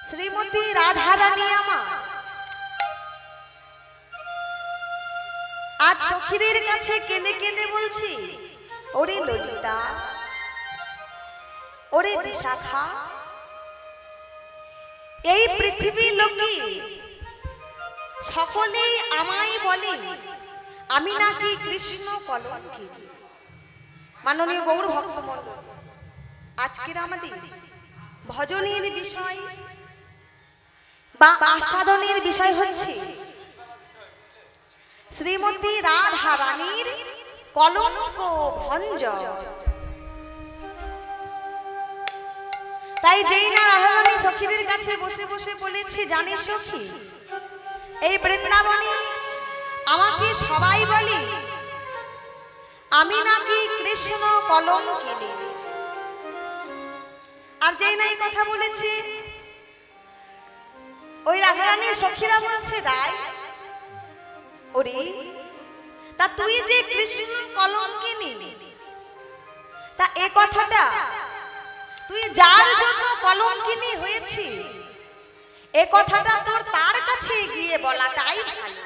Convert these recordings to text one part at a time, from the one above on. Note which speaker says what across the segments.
Speaker 1: শ্রীমতী রাধারানী আমার আজ সখীদের কাছে কেঁদে কেঁদে বলছি, ওরে ললিতা, ওরে বিশাখা, এই পৃথিবীর লোকে সকলেই আমায় বলে আমি নাকি কৃষ্ণ কলঙ্কিনী। মাননীয় গৌর ভক্তমণ্ডল, আজকের আমাদের ভজনের বিষয় বা আস্বাদনের বিষয় হচ্ছে শ্রীমতী রাধা রানীর কলঙ্ক ভঞ্জন। তাই যেই না রাধা রানী সখীদের কাছে বসে বসে বলেছে, জানিস সখী, এই বৃন্দাবনে আমাকে সবাই বলে আমি নাকি কৃষ্ণ কলঙ্কিনী। আর যেই না এই কথা বলেছে, ওই রাধা রানীর সখীরা বলছে, রাই ওরে, তা তুই যে কৃষ্ণ কলঙ্কিনী, তা এ কথাটা তুই যার জন্য কলঙ্কিনী হয়েছিস, এ কথাটা তোর তার কাছে গিয়ে বলাটাই ভালো।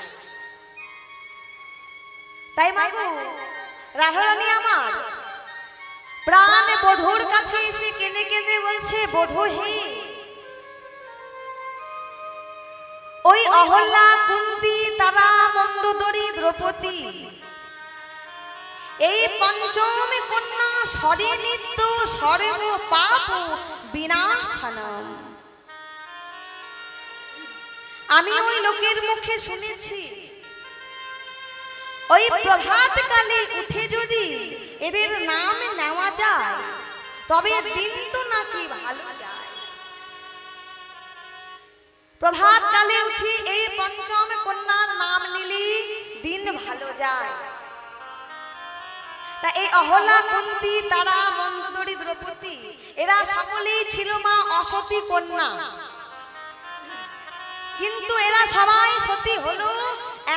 Speaker 1: তাই মাগো রাধারানী আমার প্রাণ বধূর কাছে এসে কেঁদে কেঁদে বলছে, বধূ হে, ওই অহল্যা, কুন্তি, তারা, মন্দোদরী, দ্রৌপদী, এই পঞ্চমী কন্যা সরে নিত্য সর্ব পাপ বিনাশানম। আমি ওই লোকের মুখে শুনেছি, ওই প্রভাত কালে উঠে যদি এদের নাম নেওয়া যায় তবে দিন তো নাকি ভালো যায়। প্রভাত কালে উঠি এই পঞ্চম কন্যার নাম নিলি দিন ভালো যায়। তা এই অহল্যা, কুন্তি, তারা, মন্দোদরী, দ্রৌপদী এরা সকলেই ছিল মা অসতী কন্যা, কিন্তু এরা সবাই সতী হলো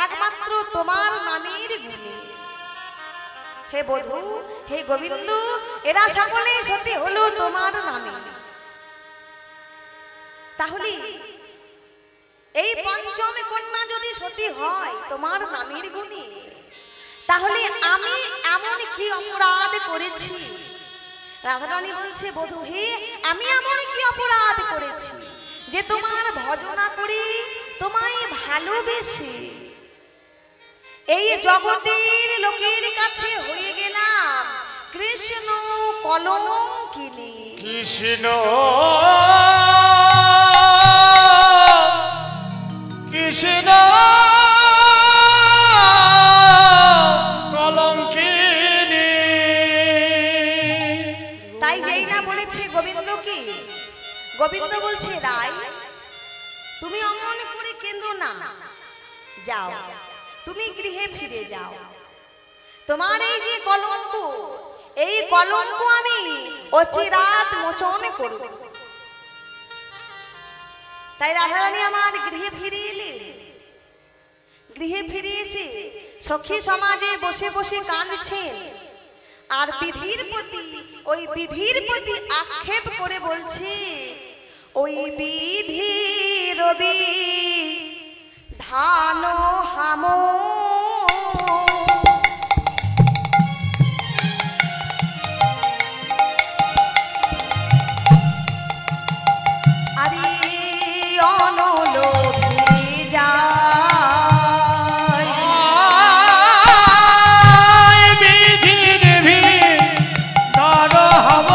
Speaker 1: একমাত্র তোমার নামের গুণে। হে বধূ, হে গোবিন্দ, এরা সকলেই সতী হলো তোমার নামে। তাহলে এই পঞ্চম কন্যা যদি সতী হয় তোমার নামের গুণে, তাহলে আমি এমন কি অপরাধ করেছি? রাধারানী বলছে, বধূ হে, আমি এমন কি অপরাধ করেছি যে তোমার ভজনা করি, তোমায় ভালোবেসে এই জগতের লোকের কাছে হয়ে গেলাম কৃষ্ণ কলঙ্কিনী।
Speaker 2: কৃষ্ণ কৃষ্ণ কলঙ্কিনী।
Speaker 1: তাই যেই না বলেছে গোবিন্দ কি, গোবিন্দ বলছে, রাই তুমি অমন করে কেঁদো না, যাও তুমি গৃহে ফিরে যাও। তোমার এই যে কলঙ্ক, এই কলঙ্ক আমি অচিরাত মোচন করব। তাই রাধারানী আমার গৃহে ফিরে এলেন। গৃহে ফিরে এসে সখী সমাজে বসে বসে কাঁদছেন, আর বিধির প্রতি, ওই বিধির প্রতি আক্ষেপ করে বলছে, ওই বিধি রবি ধান হাম, আরে অনলোভে যায়
Speaker 2: বিধির ভিতর হব।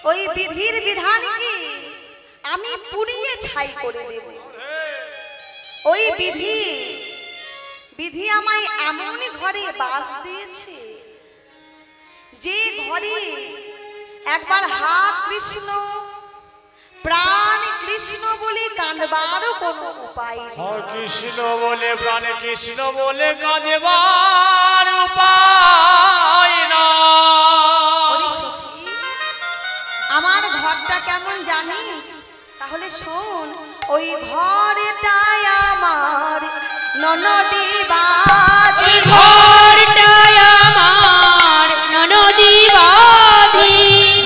Speaker 1: ওই বিধির বিধান কি আমি পুড়িয়ে ছাই করে দেব। ওই বিধি বিধি আমায় এমন ঘরে বাস দিয়েছে যে ঘরে একবার হা কৃষ্ণ প্রাণ কৃষ্ণ বলে কাঁদবারও কোনো উপায় নেই।
Speaker 2: কৃষ্ণ বলে প্রাণ কৃষ্ণ বলে কাঁদবার উপায় না।
Speaker 1: আমার ঘরটা কেমন জানিস? তাহলে শোন, ওই ঘরটাই আমার ননদি বাদি,
Speaker 3: ঘরটাই আমার ননদি বাদি,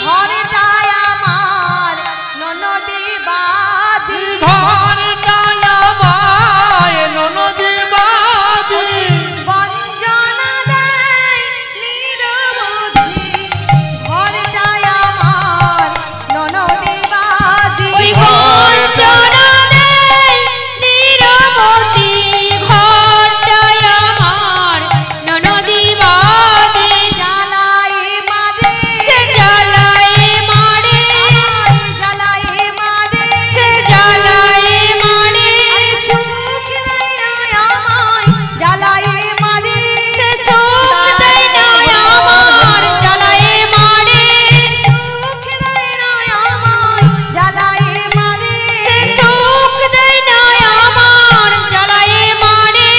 Speaker 1: ঘরটাই আমার ননদি বাদি,
Speaker 2: ঘরটাই আমার ননদি বাদি,
Speaker 1: বঞ্চনা দেয় নিরবধি, ঘরটাই আমার ননদি বাদি,
Speaker 3: ঘরটা দেয় নিরবধি, ঘরটাই আমার ননদি বাদি,
Speaker 1: জ্বালাই মারে
Speaker 3: সে জ্বালায় মারে,
Speaker 1: জ্বালাই মারে
Speaker 3: সে জ্বালায় মারে,
Speaker 1: সুখ দেয় না আমায়, জ্বালাই মারে
Speaker 3: সে সুখ দেয় না আমার, জ্বালায় মারে,
Speaker 1: সুখ দেয় না আমায়, জ্বালাই মারে
Speaker 3: সে সুখ দেয় না আমার, জ্বালায় মারে,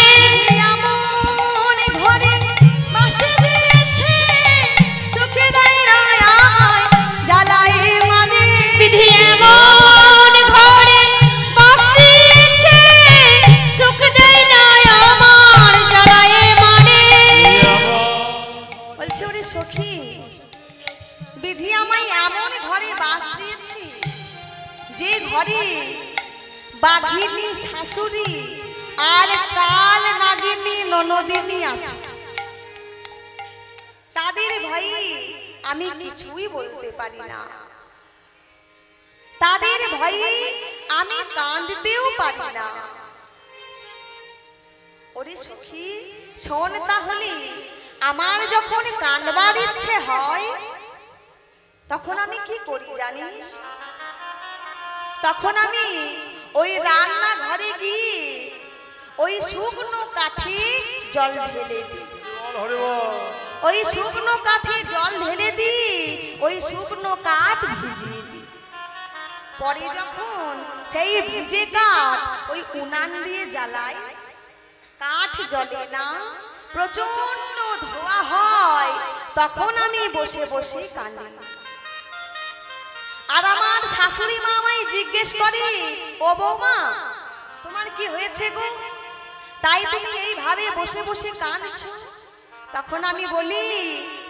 Speaker 1: এমন ঘরে বাসে দিয়েছে, সুখ দেয় না আমায়, জ্বালাই মারে
Speaker 3: বিধি এমন ঘরে বাস দিয়েছে, সুখ দেয় না আমার, জ্বালায় মারে।
Speaker 1: বলছে ওরে সখী, বিধি আমায় এমন ঘরে বাস দিয়েছে যে ঘরে বাঘিনী শাশুড়ি আর কাল নাগিনী ননদিনী আছে। তাদের ভয়ে আমি কিছুই বলতে পারি না, তাদের ভয়ে আমি কাঁদতেও পারি না। ওরে সখী শোন, তাহলে আমার যখন কাঁদবার ইচ্ছে হয় তখন আমি কি করি জানিস? তখন আমি ওই রান্না ঘরে গিয়ে ওই শুকনো কাঠে জল ঢেলে দিই, ওই শুকনো কাঠে জল ঢেলে দিই, ওই শুকনো কাঠ ভিজিয়ে দিই। পরে যখন সেই ভিজে কাঠ ওই উনান দিয়ে জ্বালাই, কাঠ জ্বলে না, প্রচন্ড ধোঁয়া হয়, তখন আমি বসে বসে কাঁদি। আর আমার শাশুড়ি মা আমায় জিজ্ঞেস করে, ও বৌমা তোমার কি হয়েছে গো, তাই তুমি এইভাবে বসে বসে কাঁদছো? তখন আমি বলি,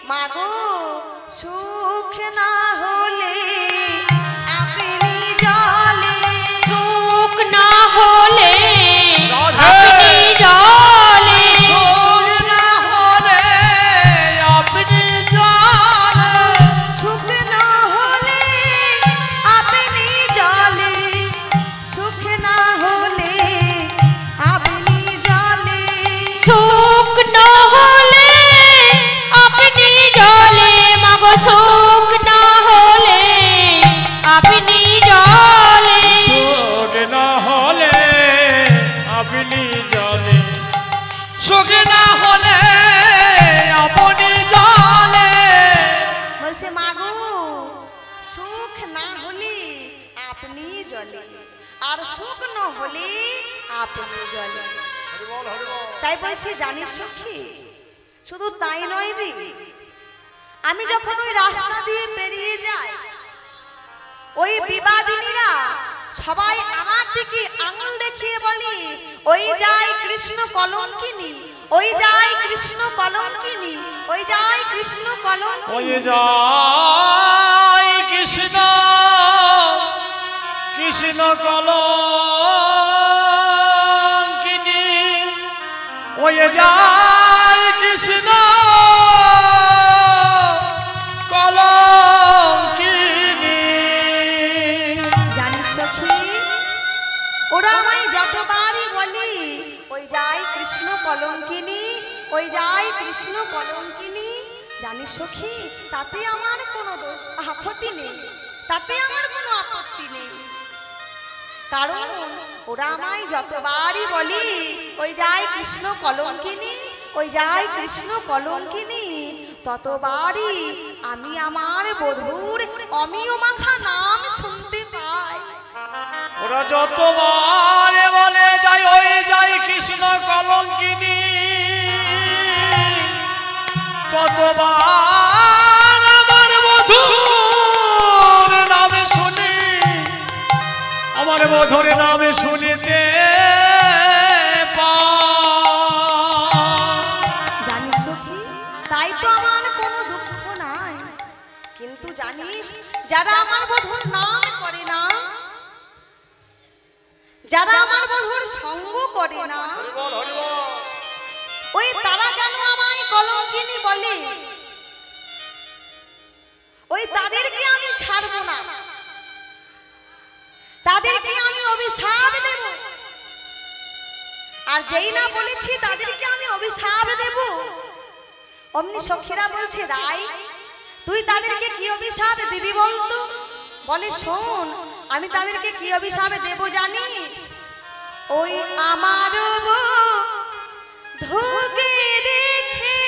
Speaker 1: মা গো, সুখ না হলে আপনি জলে,
Speaker 3: সুখ না হলে
Speaker 2: রাধে।
Speaker 3: আপনি জলে,
Speaker 2: সুখ না হলে আপনি জলে,
Speaker 1: সুখ না হলে আপনি জলে, সুখ না হলে আপনি জলে,
Speaker 3: সুখ না হলে আপনি জলে, মাগো সুখ না হলে আপনি জলে,
Speaker 2: সুখ না হলে আপনি জলে, সুখ না হলে আপনি জলে,
Speaker 1: বলছে মা গো, সুখ না হলে আপনি জলে, আর সুখ না হলে আপনি জলে। তাই বলছি জানিস সখী, শুধু তাই নয় রে, আমি যখন ওই রাস্তা দিয়ে পেরিয়ে যাই, ওই বিবাদিনীরা সবাই আমার দিকে আঙুল দেখিয়ে বলে, ওই যায় কৃষ্ণ কলঙ্কিনী, ওই যায় কৃষ্ণ কলঙ্কিনী, ওই যায় কৃষ্ণ
Speaker 2: ওই
Speaker 1: কলঙ্কিনী।
Speaker 2: যায় কৃষ্ণ কৃষ্ণ কলঙ্কিনী, ওই যায় কৃষ্ণ কলঙ্কিনী।
Speaker 1: জানিস সখী, ওরা আমায় যতবারই বলি, ওই যায় কৃষ্ণ কলঙ্কিনী, ওই যায় কৃষ্ণ কলঙ্কিনী, জানিস সখী, তাতে আমার কোনো আপত্তি নেই, তাতে আমার কোনো আপত্তি নেই। কারণ ওরা আমায় যতবারই বলি ওই যাই কৃষ্ণ কলঙ্কিনী, ওই যাই কৃষ্ণ কলঙ্কিনী, ততবারই আমি আমার বধূর অমিয় মাখা নাম শুনতে পাই।
Speaker 2: ওরা যতবার বলে যাই ওই যাই কৃষ্ণ কলঙ্কিনী, ততবার আমার বধূর নামে শুনি, আমার বধূর নামে শুনিতে
Speaker 1: জানিস সখী, তাই তো আমার কোনো দুঃখ নাই। কিন্তু জানিস, যারা আমার বধূর নাম করে না, যারা আমার বধূর সঙ্গ করে না, ওই তারা কেন আমায় কলঙ্কিনী বলে, ওই তাদেরকে আমি ছাড়বো না, তাদেরকে আমি অভিশাপ দেব। আর যেই না বলেছি তাদেরকে আমি অভিশাপ দেব, অমনি সখীরা বলছে রাই তুই তাদেরকে কি অভিশাপ দিবি বলতো? বলে শোন, আমি তাদেরকে কি অভিশাপ দেব জানিস? ওই আমার ধুকে দেখে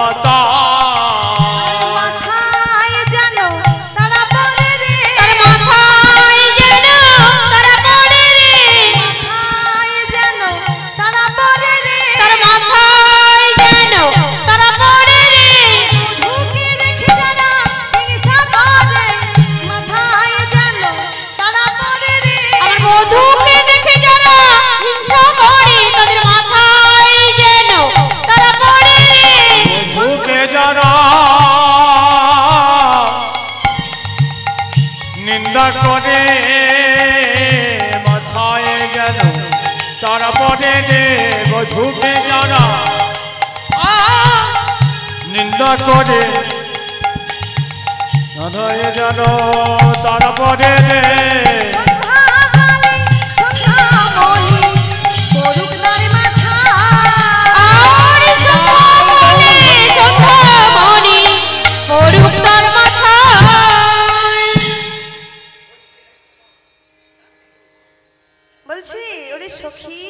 Speaker 2: মাতা
Speaker 1: মাথায় যেন তারা পড়ে রে
Speaker 3: তার মাথায় যেন তারা পড়ে রে
Speaker 1: মাথায় যেন তারা পড়ে রে
Speaker 3: তার মাথায় যেন তারা পড়ে রে
Speaker 1: ঢুকে দেখে যারা হিংসা করে মাথায় যেন তারা পড়ে রে
Speaker 3: আমার বধূকে দেখে যারা হিংসা করে তাদের মাথায় যেন তারা পড়ে রে
Speaker 2: ঝুঁকে যারা নিন্দা করে মাথায় যেন তারা পড়ে রে ঝুঁকে যারা নিন্দা করে মাথায় যেন তারা পড়ে রে
Speaker 1: সন্ধ্যাকালে সন্ধ্যামণি করুক তার মাথা
Speaker 3: আর সন্ধ্যাকালে সন্ধ্যামণি পড়ুক তার মাথায়
Speaker 1: বলছি ওরে সখী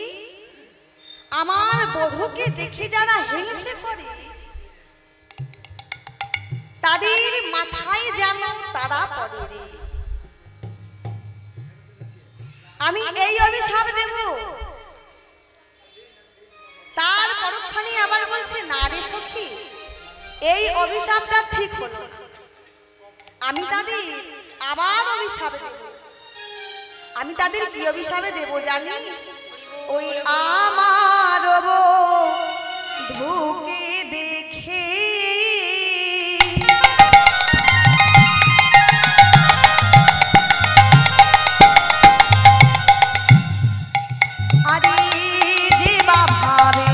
Speaker 1: আমার বধূকে দেখে যারা হিংসে করে তাদের মাথায় যেন তারা পড়ে রে আমি এই অভিশাপ দেব তার পরক্ষণে আবার বলছে না রে সখী এই অভিশাপটা ঠিক হলো না আমি তাদের আবার অভিশাপ দেব আমি তাদের কি অভিশাপে দেব জানিস ওই আমার ধুকে দেখে আরে যে বাভাবে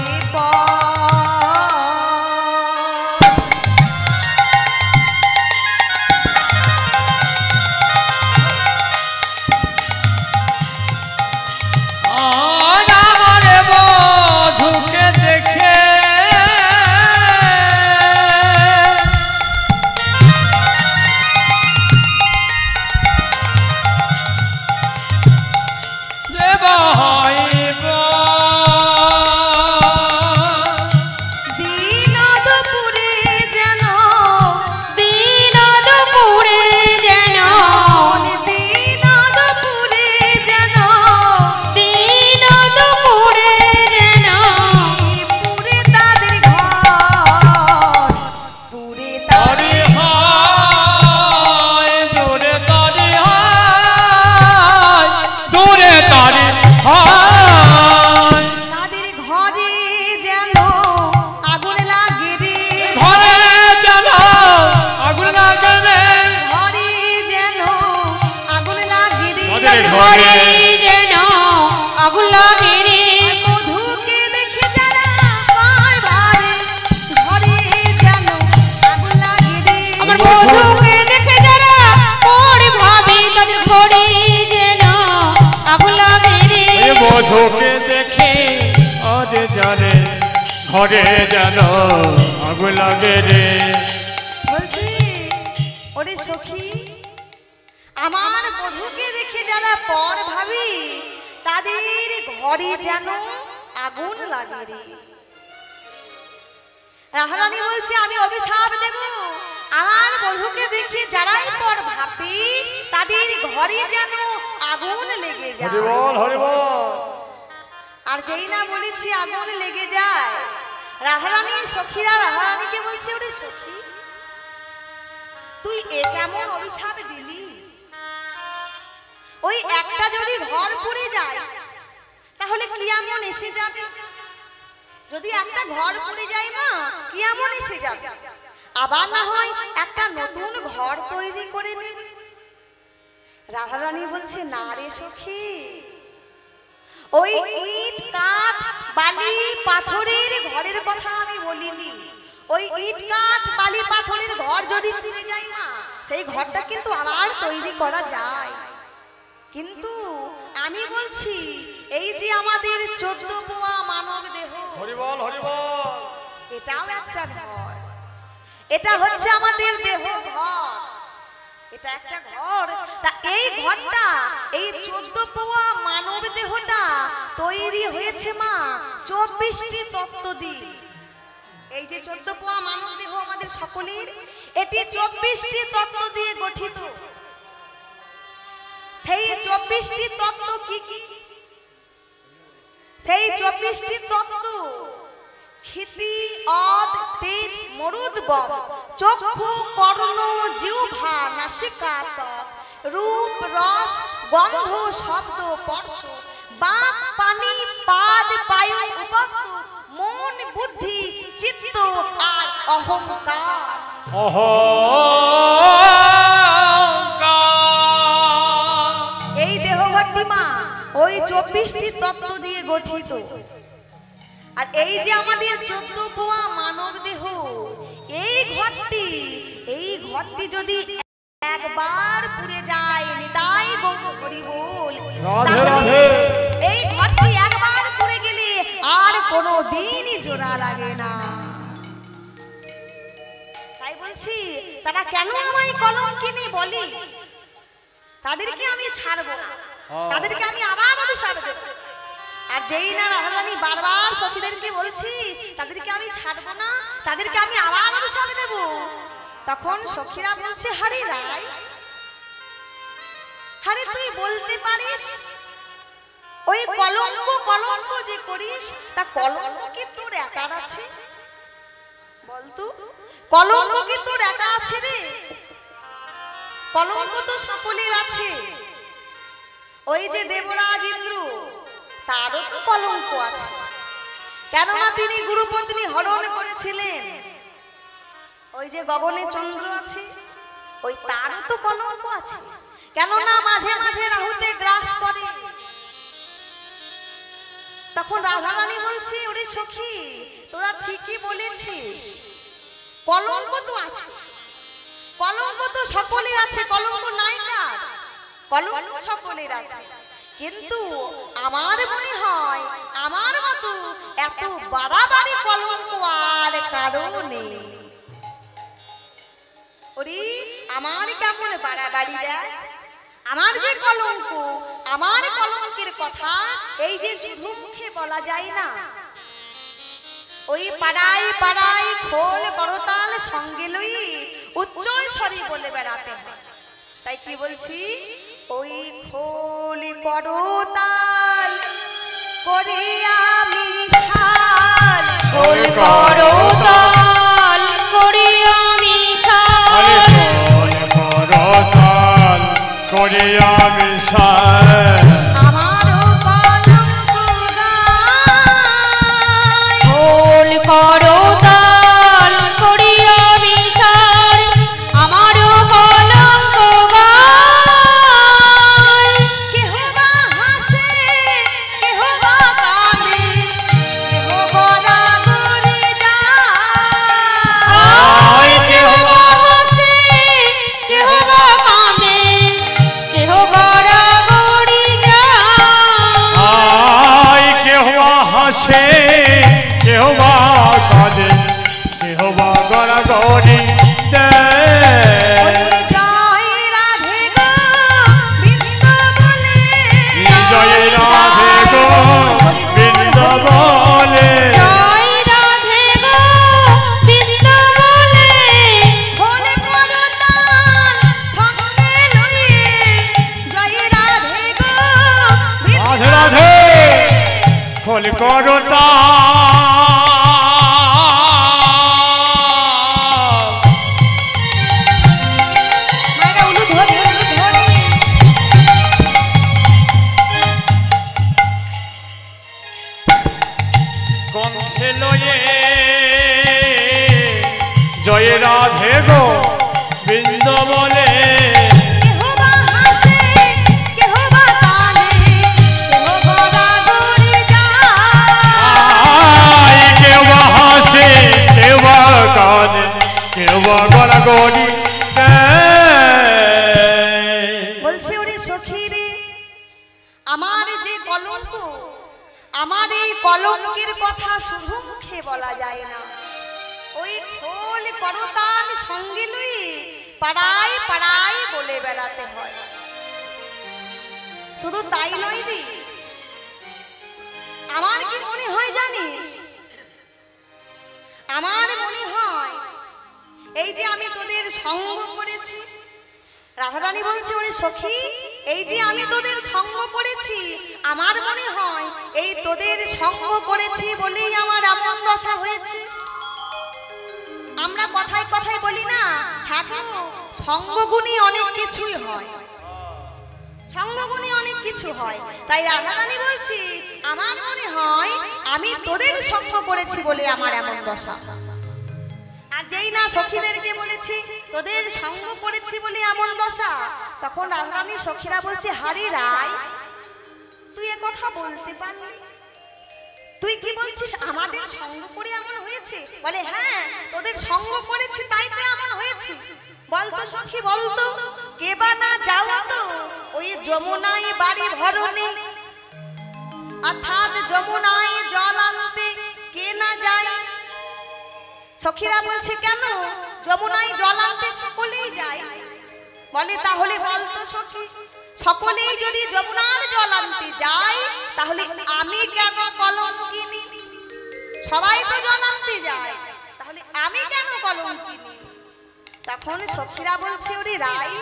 Speaker 2: আমার বধূকে দেখে
Speaker 1: দিন দুপুরে যেন
Speaker 3: দিন দুপুরে যেন
Speaker 1: দিন দুপুরে যেন
Speaker 3: দিন দুপুরে যেন
Speaker 1: পুরে তাদের ঘর পুরে তাদের
Speaker 2: দূরে তারি হায় দূরে তারি হায়
Speaker 1: তাদের ঘরে যেন আগুন লাগে রে
Speaker 2: ঘরে যেন আগুন লাগে রে
Speaker 1: ঘরে যেন আগুন লাগে রে
Speaker 2: তাদের
Speaker 3: ঘরে যেন আগুন লাগে রে
Speaker 1: মধুকে দেখে যারা পায় ভারে ঘরে যেন আগুন লাগে রে
Speaker 3: আমার বধূকে দেখে যারা পড়ে ভাবে তাদের ঘরে যেন আগুন লাগে রে
Speaker 2: এ বধূকে দেখে আজ জানে ঘরে যেন আগুন লাগে রে
Speaker 1: বলছি ওরে সখী আমার বধূকে দেখে যারা পর ভাবি তাদের ঘরে যেন আগুন লাগে রে রাহারানী বলছে আমি অভিশাপ দেব আমার বধূকে দেখে যারাই পর ভাবি তাদের ঘরে যেন আগুন লেগে যায়
Speaker 2: হরিবল হরিবল
Speaker 1: আর যেই না বলেছি আগুন লেগে যায় রাধারানীর সখীরা রাধারানীকে বলছে ওরে সখী তুই এ কেমন অভিশাপ দিলি ওই একটা যদি ঘর পুড়ে যায় তাহলে কিয়ামন এসে যাবে যদি একটা ঘর পুড়ে যায় মা কিয়ামন এসে যাবে আবার না হয় একটা নতুন ঘর তৈরি করে নেবে রাধারানী বলছে না রে সখী ওই ইট কাঠ বালি পাথরের ঘরের কথা আমি বলিনি ওই ইট কাঠ বালি পাথরের ঘর যদি পুড়ে যায় মা সেই ঘরটা কিন্তু আবার তৈরি করা যায় কিন্তু আমি বলছি এই যে আমাদের 14 পোয়া মানব দেহ
Speaker 2: হরিবল হরিবল
Speaker 1: এটাও একটা ঘর এটা হচ্ছে আমাদের দেহ ঘর এটা একটা ঘর তা এই ঘরটা এই 14 পোয়া মানব দেহটা তৈরি হয়েছে মা 24টি তত্ত্ব দিয়ে এই যে 14 পোয়া মানব দেহ আমাদের সকলের, এটি 24টি তত্ত্ব দিয়ে গঠিত। সেই 24টি তত্ত্ব কি কি? সেই 24টি তত্ত্ব ক্ষিতি, অদ, তেজ, মরুদ, বম, চক্ষু, কর্ণ, জিহ্বা, নাসিকা, ত্বক, রূপ, রস, গন্ধ, শব্দ, স্পর্শ, বাক, পানি, পাদ, বায়ু, উপস্থ, মন, বুদ্ধি, চিত্ত আর অহংকার। এই দেহঘরটি মা ওই 24টি তত্ত্ব দিয়ে গঠিত। আর এই যে আমাদের 14 পোয়া মানব দেহ, এই ঘরটি যদি একবার পুড়ে যায়, নিতাই গৌর হরি বল,
Speaker 2: রাধে রাধে,
Speaker 1: এই ঘরটি একবার পুড়ে গেলে আর কোনো দিনই জোড়া লাগে না। তাই বলছি, তারা কেন আমায় কলঙ্কিনী বলি, তাদেরকে আমি ছাড়বো না, তাদেরকে আমি আবার অভিশাপ দেব। আর যেই না রাধারানী বারবার সখীদেরকে বলছি তাদেরকে আমি ছাড়বো না, তাদেরকে আমি আবার অভিশাপ দেব, তখন সখীরা বলছে, হারে রায়, হারে তুই বলতে পারিস ওই কলঙ্ক যে করিস, তা কলঙ্ক কি তোর একার আছে? বলতো, কলঙ্ক কি তোর একা আছে রে? কলঙ্ক তো সকলের আছে। ওই যে দেবরাজ ইন্দ্র, তারও তো কলঙ্ক আছে, কেননা তিনি গুরুপত্নী হরণ করেছিলেন। ওই যে গগনে চন্দ্র আছে, ওই তারও তো কলঙ্ক আছে, কেননা মাঝে মাঝে রাহুতে গ্রাস করে। তখন রাধারানী বলছি, ওরে সখী, তোরা ঠিকই বলেছিস, কলঙ্ক তো আছে, কলঙ্ক তো সকলের আছে, কলঙ্ক নাই কার? কলঙ্ক সকলের আছে, কিন্তু আমার মনে হয় আমার মতো এত বাড়াবাড়ি কলঙ্ক আর কারো নেই। ওরে আমার কেমন বাড়াবাড়ি দেয়, আমার যে কলঙ্ক, আমার কলঙ্কের কথা এই যে শুধু মুখে বলা যায় না, ওই পাড়ায় পাড়ায় খোল করতাল সঙ্গে লই উচ্চ স্বরে বলে বেড়াতে হয়। তাই কি বলছি, ওই খোল করতাল করে আমি শাল,
Speaker 3: খোল করতাল করে আমি শাল,
Speaker 2: করতাল করে আমি শাল,
Speaker 1: আমারও কলঙ্ক গায়।
Speaker 3: খোল করতাল করে আমি শাল, আমারও কলঙ্ক গায়।
Speaker 1: কেহ বা হাসে, কেহ বা কাঁদে, কেহ গড়াগড়ি যায়।
Speaker 3: কেহ বা হাসে, কেহ বা কাঁদে, কেহ গড়াগড়ি যায়।
Speaker 2: কেহ হাসে, কেহ বা কাঁদে, কেহ বা গড়াগড়ি দেয়।
Speaker 1: জয় রাধে গো বৃন্দ বলে,
Speaker 2: জয় রাধে গো বৃন্দ বলে,
Speaker 3: জয় রাধে গো বৃন্দ বলে,
Speaker 1: খোল করতাল সঙ্গে লইয়ে, জয় রাধে গো বৃন্দ
Speaker 2: রাধে রাধে, খোল করতাল
Speaker 1: মায়েরা উলু ধরি, উলু ধরি।
Speaker 2: কণ্ঠে লয়ে, জয় রাধে গো বৃন্দ বলে,
Speaker 1: কেহ বা হাসে, কেহ বা কাঁদে, কেহ গড়াগড়ি যায়।
Speaker 2: কেউ বা হাসে, কেউ বা কাঁদে, কেউ বা গড়াগড়ি দেয়।
Speaker 1: বলছে, ওরে সখী রে, আমার যে কলঙ্ক, আমার এই কলঙ্কের কথা শুধু মুখে বলা যায় না, ওই খোল করতাল সঙ্গে লই পাড়ায় পাড়ায় বলে বেড়াতে হয়। শুধু তাই নয় দি, আমার কি মনে হয় জানিস, আমার মনে হয় এই যে আমি তোদের সঙ্গ করেছি, রাধারানী বলছে ওরে সখী এই যে আমি তোদের সঙ্গ করেছি, আমার মনে হয় এই তোদের সঙ্গ করেছি বলেই আমার এমন দশা হয়েছে। আমরা কথায় কথায় বলি না, হ্যাঁ গো সঙ্গগুণী অনেক কিছুই হয়, সঙ্গগুণী অনেক কিছু হয়। তাই রাধারানী বলছি আমার মনে হয় আমি তোদের সঙ্গ করেছি বলে আমার এমন দশা। আর যেই না সখীদেরকে বলেছি তোদের সঙ্গ করেছি বলে এমন দশা, তখন রাধারানী সখীরা বলছে হারি রায় তুই এ কথা বলতে পারলি, তুই কি বলছিস আমাদের সঙ্গ করে এমন হয়েছে? বলে হ্যাঁ তোদের সঙ্গ করেছি তাই তো এমন হয়েছে। বলতো সখী বলতো কে বা না যাও তো ওই যমুনায় বাড়ি ভরণে, অর্থাৎ যমুনায় জল আনতে কে না যায়? সখীরা বলছে কেন যমুনায় জল আনতে সকলেই যায়? বলে তাহলে বলতো সখী সকলেই যদি যমুনার জল আনতে যায় তাহলে আমি কেন কলঙ্কিনী? সবাই তো জল আনতে যায়, তাহলে আমি কেন কলঙ্কিনী? তখন সখীরা বলছে ওরে রাই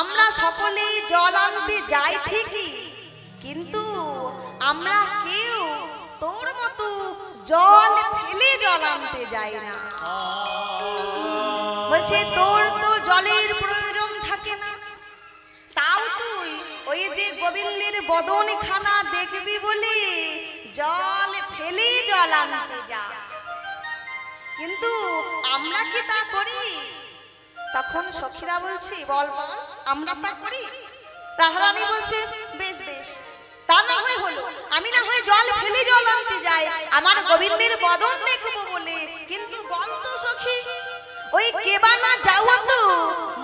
Speaker 1: আমরা সকলেই জল আনতে যাই ঠিকই, কিন্তু আমরা কেউ তোর মতো জল ফেলে জল আনতে যাই না। বলছে তোর তো জলের প্রয়োজন থাকে না, তাও তুই ওই যে গোবিন্দের বদন খানা দেখবি বলে জল ফেলে জল আনতে যাস, কিন্তু আমরা কি তা করি? তখন সখীরা বলছে বল বল আমরা তা করি? রাধারানী বলছে বেশ বেশ তা না হয় হলো, আমি না হয় জল ফেলে জল আনতে যাই আমার গোবিন্দের বদন দেখবো বলে, কিন্তু বলতো সখী ওই কেবা না যাও তো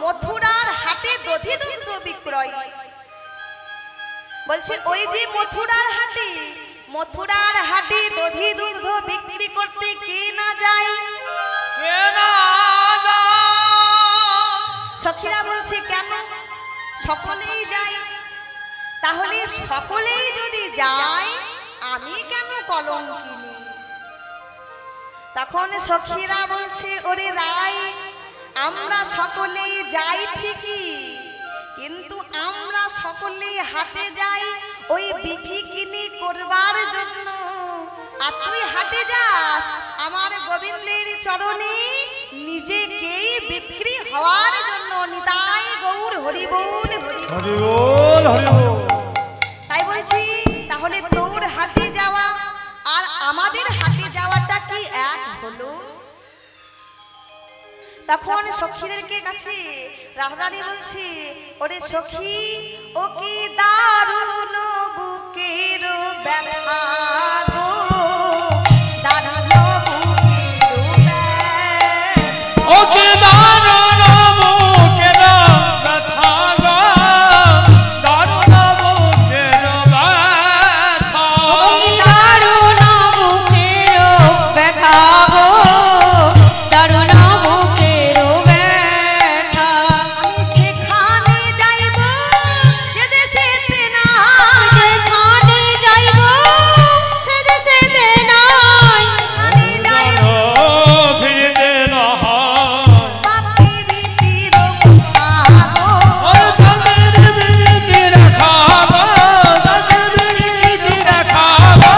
Speaker 1: মথুরার হাটে দধি দুগ্ধ বিক্রয়। বলছে ওই যে মথুরার হাটে দধি দুগ্ধ বিক্রি করতে কে না যায়? সখীরা বলছে কেন সকলেই যায়, তাহলে সকলেই যদি যায় আমি কেন কলঙ্কিনী? তখন সখীরা বলছে ওরে রাই আমরা সকলেই যাই ঠিকই, কিন্তু আমরা সকলেই হাটে যাই ওই বিক্রি করবার জন্য, আর তুই হাটে যাস আমার গোবিন্দের চরণে নিজেকেই বিক্রি হওয়ার জন্য। নিতাই গৌর হরি বল হরি বল হরি বল। তাই বলছি তাহলে তোর হাটে যাওয়া আর আমাদের হাটে যাওয়াটা কি এক হলো? তখন সখীদেরকে কাছে রাধারানী বলছে ওরে সখী ও কি দারুণ বুকের ব্যথা গো, দারুণ বুকের ব্যথা
Speaker 2: ও কি দারুণ বুকের ব্যথা গো, দারুণ বুকের ব্যথা,
Speaker 3: দারুণ বুকের ব্যথা গো, দারুণ বুকের ব্যথা।
Speaker 1: আমি সেখানে যাইব যে দেশেতে না,
Speaker 3: যেখানে যাইব সে দেশেতে নাই,
Speaker 1: আমি যাইব
Speaker 2: ফিরতে না
Speaker 1: বাপের তীর গো,
Speaker 2: ওর তাদের বিরতি রাখাবো, তাদের বিরতি রাখাবো,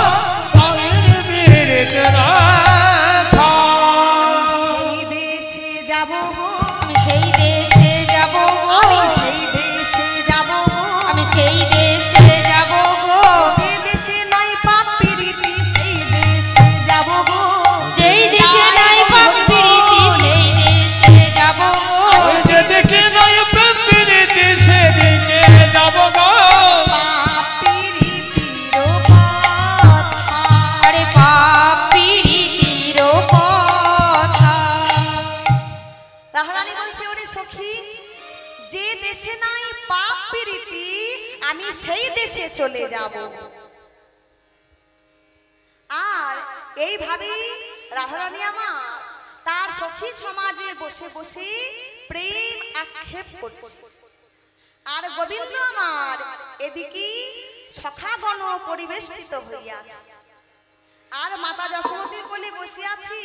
Speaker 2: তাদের বিরতি রাখা।
Speaker 1: সেই দেশে যাব গো,
Speaker 3: আমি সেই দেশে যাব গো,
Speaker 1: আমি সেই দেশে যাব গো,
Speaker 3: আমি সেই দেশে যাব গো,
Speaker 1: যে দেশে নাই পাপ প্রীতি সেই দেশে যাব গো,
Speaker 3: যেই দেশে নাই পাপ প্রীতি সেই দেশে যাব গো,
Speaker 2: ওই যেদিকে নয় প্রেম প্রীতি সেদিকে যাব গো।
Speaker 1: পাপ প্রীতির কথা
Speaker 3: আরে পাপ প্রীতির কথা।
Speaker 1: রাধারানী বলছে ওরে সখী যে দেশে নাই পাপ প্রীতি আমি সেই দেশে চলে যাব। আর এইভাবেই রাধারানী আমার তার সখী সমাজে বসে বসে প্রেম আক্ষেপ করছে, আর গোবিন্দ আমার এদিকে সখাগণ পরিবেষ্টিত হইয়াছে। আর মাতা যশোমতীর কোলে বসে আছি,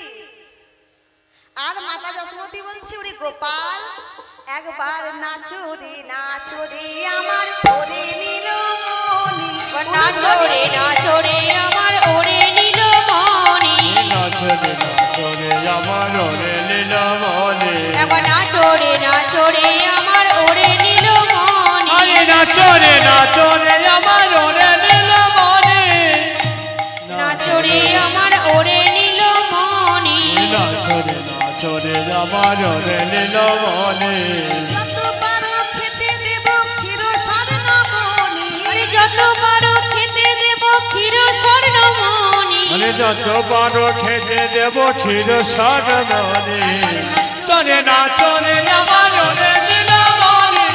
Speaker 1: আর মাতা যশোমতী বলছি, ওরে গোপাল একবার নাচো রে আমার ওরে নীলমণি,
Speaker 3: নাচো রে আমার ওরে নীলমণি,
Speaker 2: নাচো রে আমার ওরে নীলমণি,
Speaker 3: একবার নাচো রে আমার ওরে নীলমণি,
Speaker 2: আরে নাচো রে আমার ওরে নীলমণি,
Speaker 3: নাচো রে আমার ওরে নীলমণি,
Speaker 2: নাচো রে আমার ওরে নীলমণি,
Speaker 1: যত পারো খেতে দেব ক্ষীর স্বর্ণমণি,
Speaker 3: আরে যত পারো খেতে দেব ক্ষীর স্বর্ণমণি,
Speaker 2: আরে যত পারো খেতে দেব ক্ষীর স্বর্ণমণি, চলে নাচো রে আমার ওরে নীলমণি,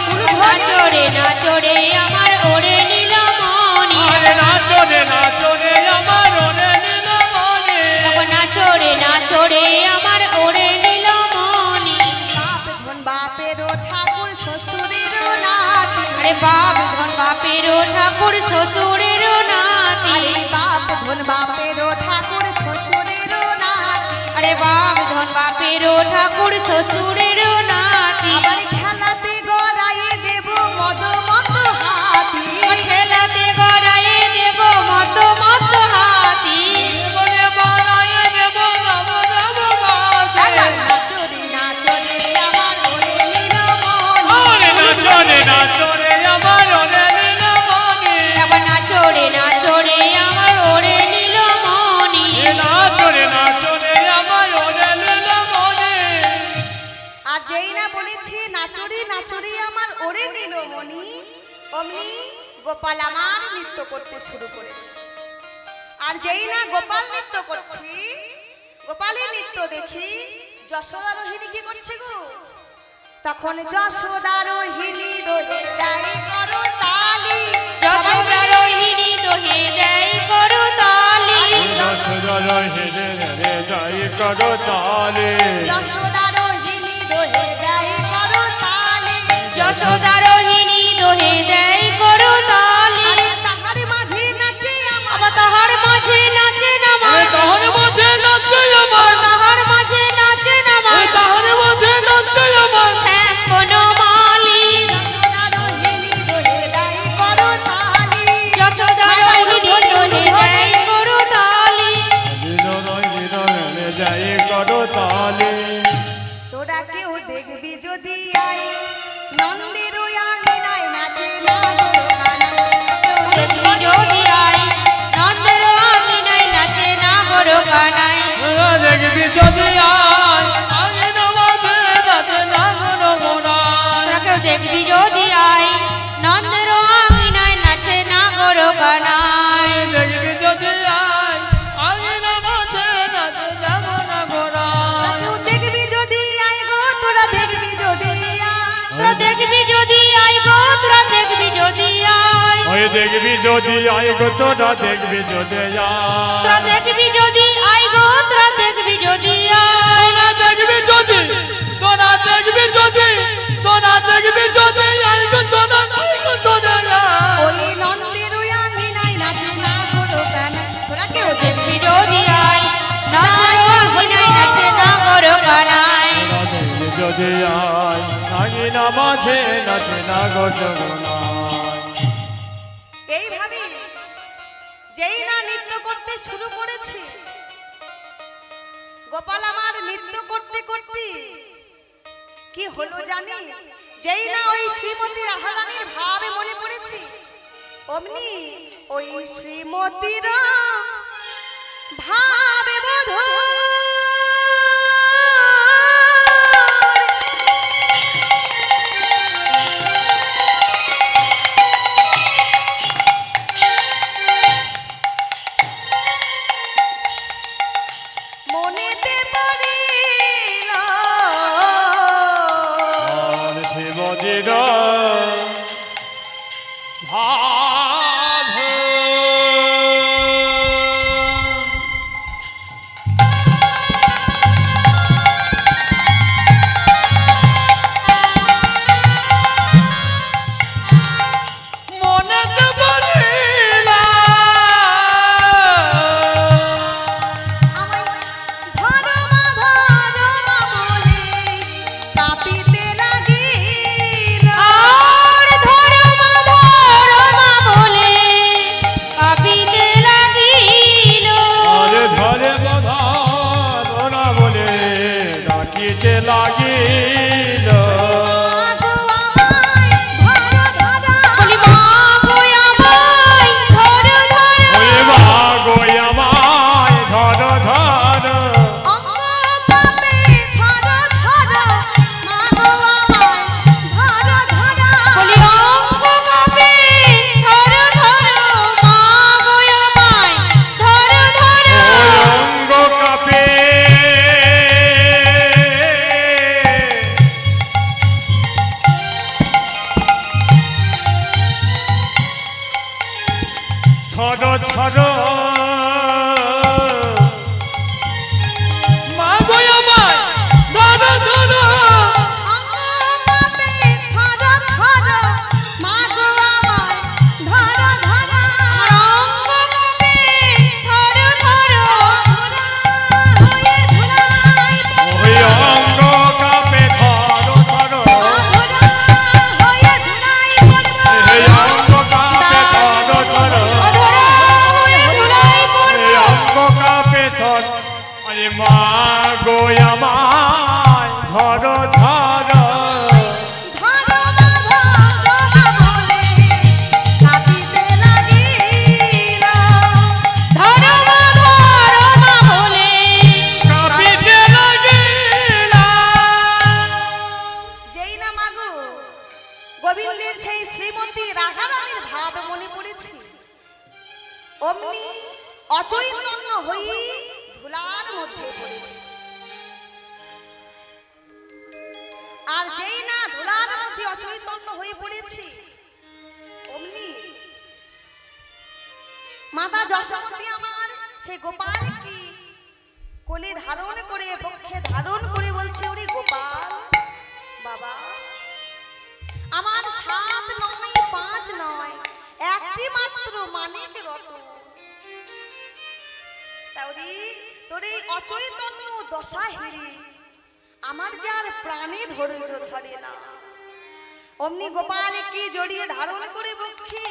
Speaker 3: নাচো রে আমার ওরে নীলমণি,
Speaker 2: আরে নাচো রে আমার ওরে নীলমণি,
Speaker 3: একবার নাচো রে আমার ওরে নীলমণি,
Speaker 1: বাপ ধন বাপেরও ঠাকুর শ্বশুরেরও নাতি,
Speaker 3: আরে বাপ ধন বাপেরও ঠাকুর শ্বশুরেরও নাতি,
Speaker 1: আরে বাপ ধন বাপেরও ঠাকুর শ্বশুরেরও নাতি,
Speaker 3: আরে বাপ ধন বাপেরও ঠাকুর শ্বশুরেরও নাতি,
Speaker 1: আবার খেলাতে গড়াইয়ে দেব মদ মত হাতি,
Speaker 3: খেলাতে গড়াইয়ে দেব মত হাতি,
Speaker 2: বলে বানায়ে দেব নব নব গাতে,
Speaker 1: একবার নাচো রে আমার ওরে নীলমণি,
Speaker 2: আরে নাচো রে আমার ওরে নীলমণি,
Speaker 3: একবার নাচো রে আমার ওরে নীলমণি,
Speaker 2: নাচো রে আমার ওরে নীলমণি,
Speaker 1: আর যেই না বলেছি নাচরি আমার ওরে নীলমণি, অমনি গোপাল আমার নৃত্য করতে শুরু করেছে। আর যেই না গোপাল নৃত্য করছি, গোপালের নৃত্য দেখি যশোদা রোহিণী কি করছে গো, তখন যশোদা রোহিণী দোহে দেয় করো তালি,
Speaker 3: যশোদা রোহিণী দোহে দেয় করো তালি,
Speaker 2: যশোদা রোহিণী রে যাই করো তালে,
Speaker 1: যশোদা রোহিণী দোহে দেয় করো তালি,
Speaker 3: যশোদা রোহিণী দোহে দেয় করো তালি,
Speaker 1: আরে তাহার মাঝে নাচে আমার,
Speaker 3: আবার তাহার মাঝে নাচে নামাজ,
Speaker 2: তাহার মাঝে নাচে আমার,
Speaker 3: তাহার মাঝে নাচে নামাজ,
Speaker 2: তাহার মাঝে নাচে আমার,
Speaker 3: শ্যাম বনমালী,
Speaker 1: যশোদা রোহিণী দোহে দেয় করো তালি,
Speaker 3: যশোদা রোহিণী দোহে দেয় করো তালি,
Speaker 2: রে যাই করো তালে,
Speaker 1: তোরা কেউ দেখবি যদি আয় নন্দের আঙিনায় নাচে না গো কানাই,
Speaker 3: দেখবি যদি আয় নন্দের আঙিনায় নাচে না গরো কানাই,
Speaker 2: দেখবি যদি আয় আগে নামাজে নাচে না কোনো গোনায়,
Speaker 3: তোরা কেউ দেখবি যদি আয় নন্দের আঙিনায় নাচে না গরো কানাই,
Speaker 2: দেখবি যদি আয় আগে নামাজে নাচে না কোনো গোনায়,
Speaker 1: কেউ দেখবি যদি আয় গো তোরা দেখবি যদি আয়,
Speaker 3: তোরা দেখবি যদি আয় গো তোরা দেখবি যদি আয়,
Speaker 2: ওই দেখবি যদি আয় গো তোরা দেখবি যদি আয়,
Speaker 3: তোরা দেখবি যদি আয় গো তোরা দেখবি যদি আয়,
Speaker 2: তোরা দেখবি যদি আয় গো তোরা আয় গো তোরা আয়,
Speaker 1: ওই নন্দের আঙিনায় নাচে না গো কানাই, তোরা কেউ
Speaker 3: দেখবি যদি আয় নন্দের আঙিনায় নাচে না গরো কানাই,
Speaker 2: তোরা দেখবি যদি আয় আগে নামাজে নাচে না গো গোনায়,
Speaker 1: এইভাবে যেই না নৃত্য করতে শুরু করেছে, গোপাল আমার নৃত্য করতে করতে কি হলো জানি, যেই না ওই শ্রীমতী রাধারানীর ভাবে মনে পড়েছে, অমনি ওই শ্রীমতীর ভাবে বোধ মনেতে পড়িল
Speaker 2: আর শিবজির ভাব ধরো ধরো মা গো আমার ধরো ধরো
Speaker 1: গোবিন্দের সেই শ্রীমতী রাধারানীর ভাব মনে পড়েছে। অমনি অচৈতন্য হয়ে ধুলার মধ্যে পড়েছে। আর যেই না ধুলার মধ্যে অচৈতন্য হয়ে পড়েছে, অমনি মাতা যশোমতী আমার সেই গোপালকে কোলে ধারণ করে, বক্ষে ধারণ করে বলছে, ওরে গোপাল বাবা, আমার 7 নয় 5 নয়, একটি মাত্র মানিক রতন, তাওরে তোর এই অচৈতন্য দশা হেরে আমার যে আর প্রাণে ধৈর্য ধরে না। অমনি গোপালকে জড়িয়ে ধারণ করে বক্ষে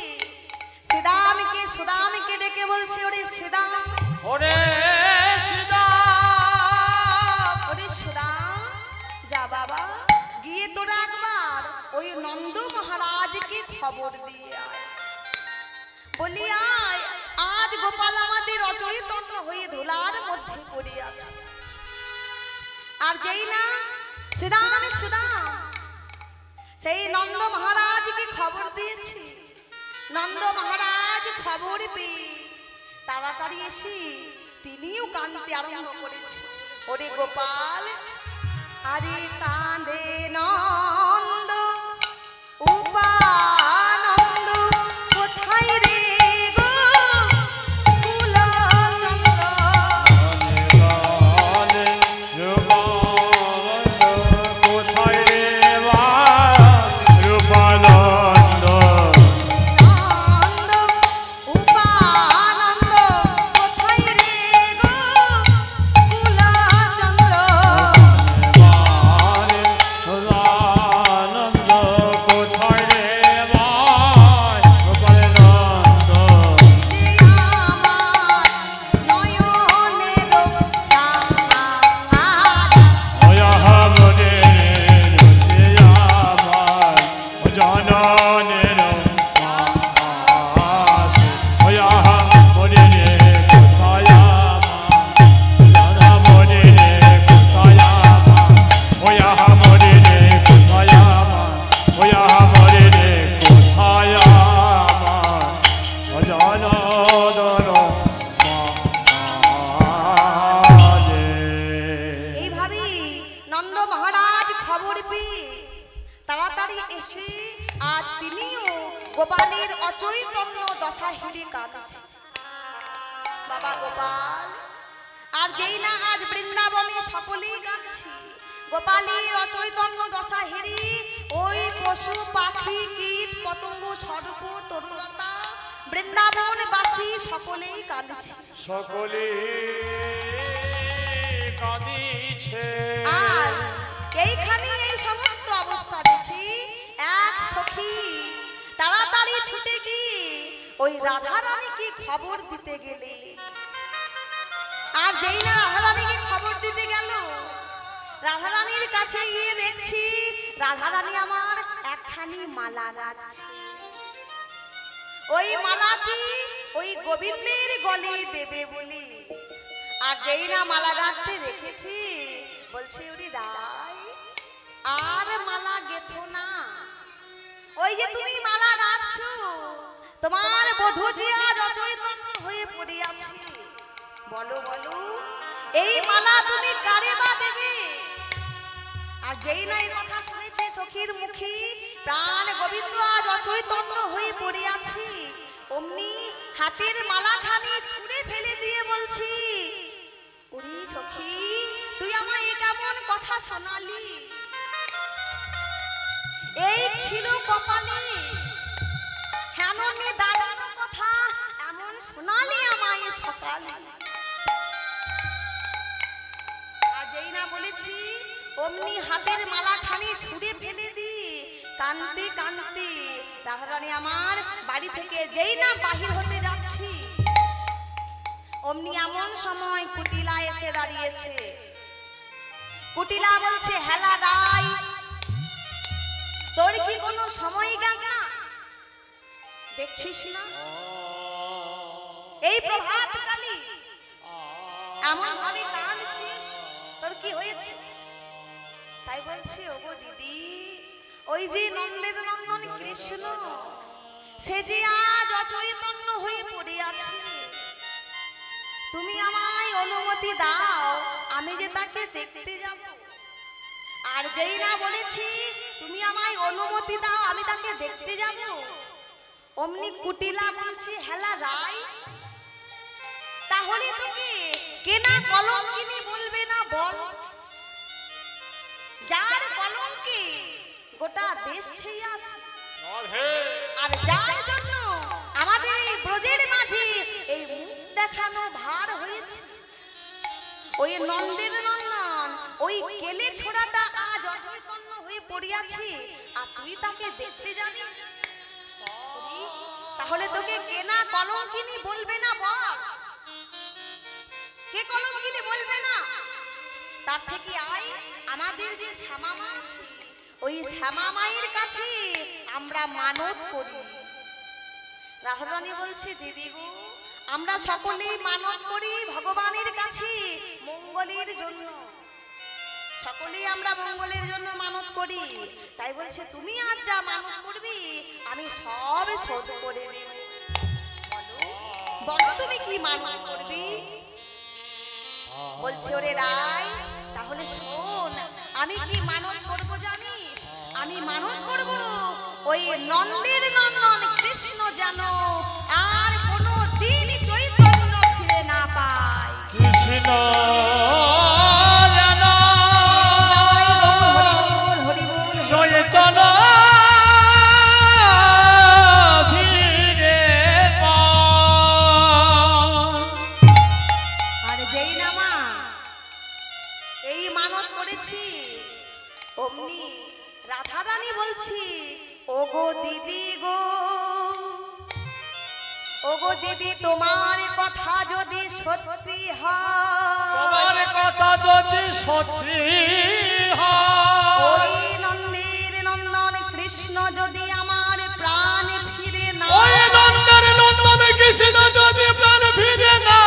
Speaker 1: শ্রীদামকে সুদামকে ডেকে বলছে, ওরে শ্রীদাম,
Speaker 2: ওরে শ্রীদাম,
Speaker 1: ওরে সুদাম, যা বাবা গিয়ে তোরা একবার ওই নন্দ মহারাজকে খবর দিয়ে আয়। বলি আয়, আজ গোপাল আমাদের অচৈতন্য হয়ে ধুলার মধ্যে পড়ে আছে। আর যেই না শ্রীদাম সুদাম সেই নন্দ মহারাজকে খবর দিয়েছি, নন্দ মহারাজ খবর পেয়ে তাড়াতাড়ি এসে তিনিও কাঁদতে আরম্ভ করেছে, ওরে গোপাল, আরে কাঁদে নন্দ উপানন্দ, কোথায় রে গো কুলচন্দ্র,
Speaker 2: কোথায় রে বা রূপানন্দ,
Speaker 1: নন্দ উপানন্দ, কোথায় রে গো কুলচন্দ্র, গোপালের অচৈতন্য দশা হেরে কাঁদছে বাবা গোপাল। আর যেই না আজ বৃন্দাবনে সকলেই কাঁদছে, গোপালের অচৈতন্য দশা হেরে ওই পশু পাখি কীট পতঙ্গ সর্প তরুলতা বৃন্দাবনবাসী সকলেই কাঁদছে,
Speaker 2: সকলে কাঁদিছে।
Speaker 1: আর এইখানে এই সমস্ত অবস্থা দেখি এক সখী তাড়াতাড়ি ছুটে গিয়ে ওই রাধারানীকে খবর দিতে গেলে। আর যেই না রাধারানীকে খবর দিতে গেল, রাধারানীর কাছে গিয়ে দেখছি রাধারানী আমার একখানি মালা গাচ্ছে। ওই মালাটি ওই গোবিন্দের গলে দেবে বলি। আর যেই না মালা গাঁথতে রেখেছি, বলছে ওরে রাই আর মালা গেথো না, ওই যে তুমি মালা গাঁথছো, তোমার বধূ যে আজ অচৈতন্য হয়ে পড়ে আছে, বলো বলো এই মালা তুমি কারে বা দেবে। আর যেই না এই কথা শুনেছে সখীর মুখে, প্রাণ গোবিন্দ আজ অচৈতন্য হয়ে পড়ে আছে, অমনি হাতের মালাখানি ছুঁড়ে ফেলে দিয়ে বলছি, ওরে সখী তুই আমায় এ কেমন কথা শোনালি? এই ছিল কপালে হেননে দাঁড়ানো কথা, এমন শোনালি আমায় সকালে। আর যেই না বলেছি অমনি হাতের মালাখানি ছুঁড়ে ফেলে দি কানতে কানতে রাধারানী আমার বাড়ি থেকে যেই না বাহির হতে যাচ্ছি, অমনি এমন সময় কুটিলা এসে দাঁড়িয়েছে। কুটিলা বলছে, হেলা রাই তোর কি কোনো সময় গেল না? দেখছিস না এই প্রভাত কালী এমন ভাবে কাঁদছিস, তোর কি হয়েছে? তাই বলছে, ওগো দিদি ওই যে নন্দের নন্দন কৃষ্ণ সে যে আজ অচৈতন্য হয়ে পড়ে আছে, তুমি আমায় অনুমতি দাও আমি যে তাকে দেখতে যাব। আর যেই না বলেছি তুমি আমায় অনুমতি দাও আমি তাকে দেখতে যাব, অমনি কুটিলা বলছে, হেলা রাই তাহলে তুমি কেনা কলঙ্কিনী বলবে না বল? যার কলঙ্কে গোটা দেশ ছেয়ে আছে, আর যার জন্য আমাদের এই ব্রজের মাঝে এই মুখ দেখানো ভার হয়েছে, ওই নন্দের নন্দন ওই কেলে ছোড়াটা আজ অচৈতন্য হয়ে পড়িয়াছে, আর তুই তাকে দেখতে জানি? তাহলে তোকে কেনা কলঙ্কিনী বলবে না বল? কে কলঙ্কিনী বলবে না? তার থেকে আয় আমাদের যে শ্যামা মা আছে ওই শ্যামা মায়ের কাছে আমরা মানত করি। রাধারানী বলছে, দিদি গো আমরা সকলেই মানত করি ভগবানের কাছে মঙ্গলের জন্য, সকলেই আমরা মঙ্গলের জন্য মানত করি। তাই বলছে তুমি আজ যা মানত করবি আমি সব শোধ করে দেব। বলো তুমি কি মানত করবি? বলছে, ওরে রাই তাহলে শোন আমি কি মানত করব জানিস? আমি মানত করব ওই নন্দের নন্দন কৃষ্ণ যেন আর কোনো দিন চৈতন্য ফিরে না পায়।
Speaker 2: কৃষ্ণ যেন চৈতন্য ফিরে পায়।
Speaker 1: আর যেই না মা এই মানত করেছি, অমনি রাধারানী বলছি, ওগো দিদি গো, ওগো দিদি তোমার কথা যদি সত্যি হয়,
Speaker 2: তোমার কথা যদি সত্যি হয়,
Speaker 1: ওই নন্দের নন্দন কৃষ্ণ যদি আমার প্রাণ ফিরে না,
Speaker 2: ওই নন্দের নন্দন কৃষ্ণ যদি প্রাণ ফিরে না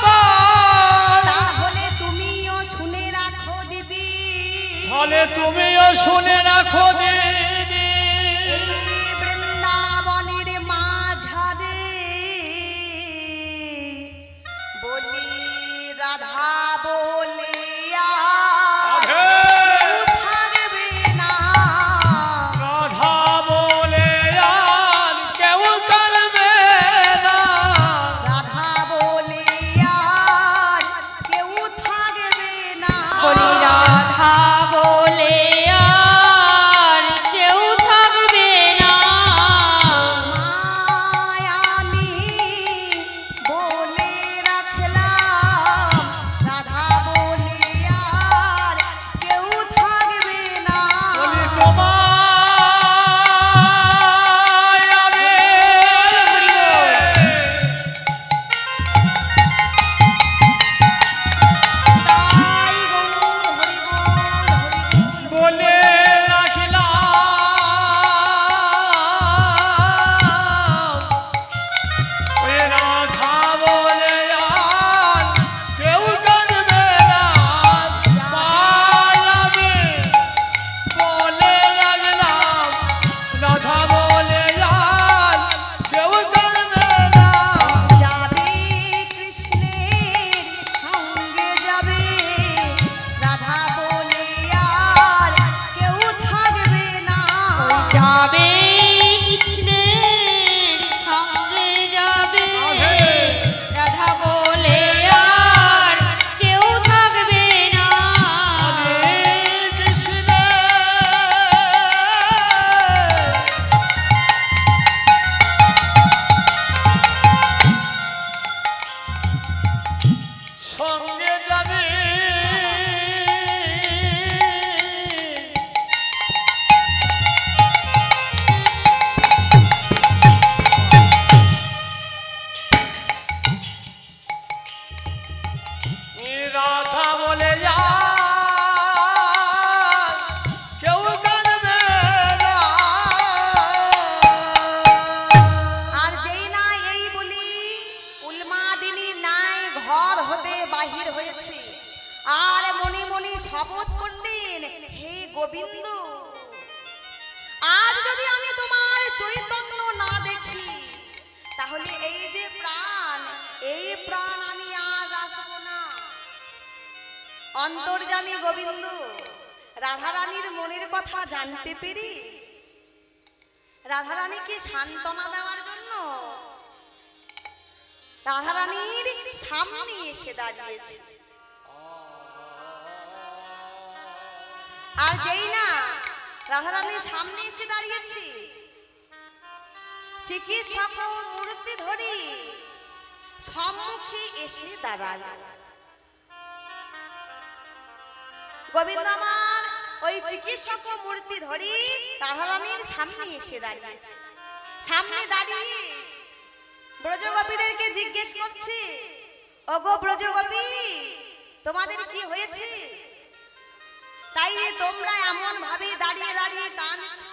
Speaker 2: পায়,
Speaker 1: তাহলে তুমিও শুনে রাখো দিদি,
Speaker 2: তাহলে তুমিও শুনে রাখো দিদি,
Speaker 1: এই বৃন্দাবনের মাঝারে বলি রাধা বলে আর কেউ থাকবে না,
Speaker 2: রাধা বলে আর কেউ করবে না,
Speaker 1: রাধা বলে আর কেউ থাকবে না,
Speaker 3: বলি রাধা বলে আর
Speaker 1: শপথ করলেন, হে গোবিন্দ, আজ যদি আমি তোমার চৈতন্য না দেখি, তাহলে এই যে প্রাণ, এই প্রাণ আমি আর রাখবো না। অন্তর্যামী গোবিন্দ রাধারানীর মনের কথা জানতে পেরে রাধারানীকে সান্ত্বনা দেওয়ার জন্য রাধারানীর সামনে এসে দাঁড়িয়েছে। আর যেই না রাধারানীর সামনে এসে দাঁড়িয়েছে, চিকিৎসক মূর্তি ধরি সম্মুখে এসে দাঁড়াল। গোবিন্দ আমার ওই চিকিৎসক মূর্তি ধরি রাধারানীর সামনে এসে দাঁড়িয়েছে। সামনে দাঁড়িয়ে ব্রজগোপীদেরকে জিজ্ঞেস করছে, ওগো ব্রজগোপী, তোমাদের কি হয়েছে? তাই তোমরা এমন ভাবে দাঁড়িয়ে দাঁড়িয়ে কাঁদছো?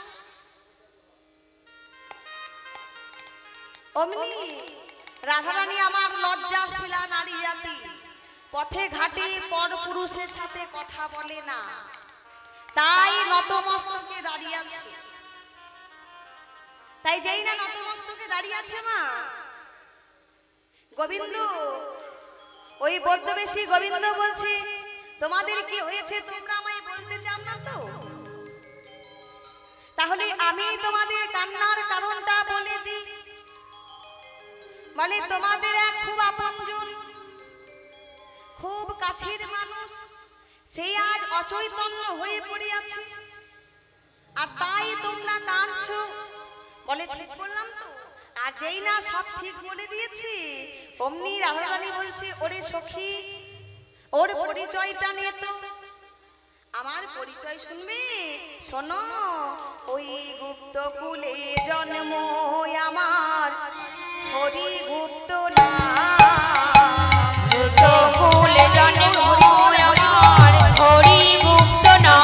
Speaker 1: অমনি রাধারানী আমার লজ্জাশীলা নারী জাতি, পথে ঘাটে পর পুরুষের সাথে কথা বলে না, তাই নতমস্তকে দাঁড়িয়ে আছে। তাই যেই না নতমস্তকে দাঁড়িয়ে আছে মা, গোবিন্দ ওই বদ্ধবেশী গোবিন্দ বলছে, তোমাদের কি হয়েছে তোমরা আমায় বলতে চাও না তো? তাহলে আমি তোমাদের কান্নার কারণটা বলে দিই। মানে তোমাদের এক খুব আপনজন, খুব কাছের মানুষ, সে আজ অচৈতন্য হয়ে পড়ে আছে, আর তাই তোমরা কাঁদছো। বলে ঠিক বললাম তো? আর যেই না সব ঠিক বলে দিয়েছি, অমনি রাধারানী বলছে, ওরে সখী, ওর পরিচয়টা নে তো। আমার পরিচয় শুনবে? শোনো, ওই গুপ্ত কুলে জন্ম আমার, হরি গুপ্ত না,
Speaker 3: গুপ্ত কুলে জন্ম আমার, হরি গুপ্ত না।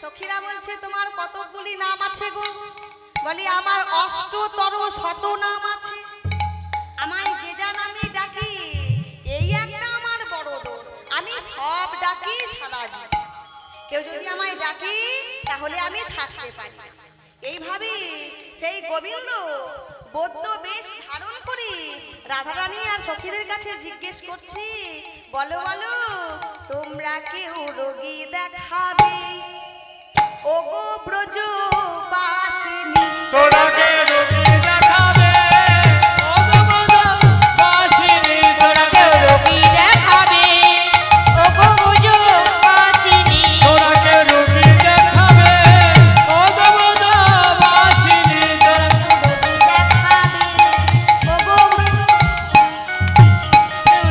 Speaker 1: সখীরা বলছে, তোমার কতগুলি নাম আছে গো? বলি, আমার অষ্টতর শত নাম আছে। আমায় যে যা নামে ডাকি, এই একটা আমার বড় দোষ, আমি সব ডাকি সারা দিই। কেউ যদি আমায় ডাকি, তাহলে আমি থাকতে পারি। এইভাবে সেই গোবিন্দ বৌদ্ধ বেশ ধারণ করে রাধারানী আর সখীদের কাছে জিজ্ঞেস করছি, বলো বলো, তোমরা কেউ রোগী দেখাবে? ওগো ব্রজবাসিনী,
Speaker 2: তোরা কে রোগী দেখাবে? ওগো ব্রজবাসিনী,
Speaker 3: তোরা কেউ রোগী দেখাবে? ওগো ব্রজবাসিনী,
Speaker 2: তোরা কে রোগী দেখাবে? ওগো ব্রজবাসিনী,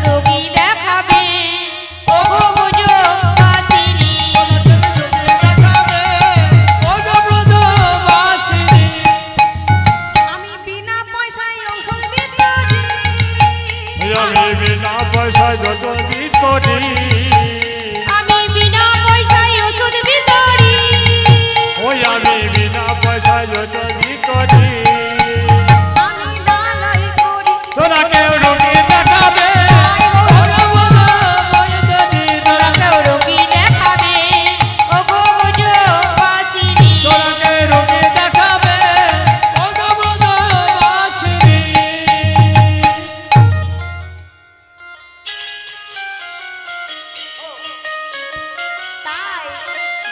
Speaker 3: রোগী দেখাবে? ওগো ব্রজবাসিনী,
Speaker 2: ওগো ব্রজবাসিনী,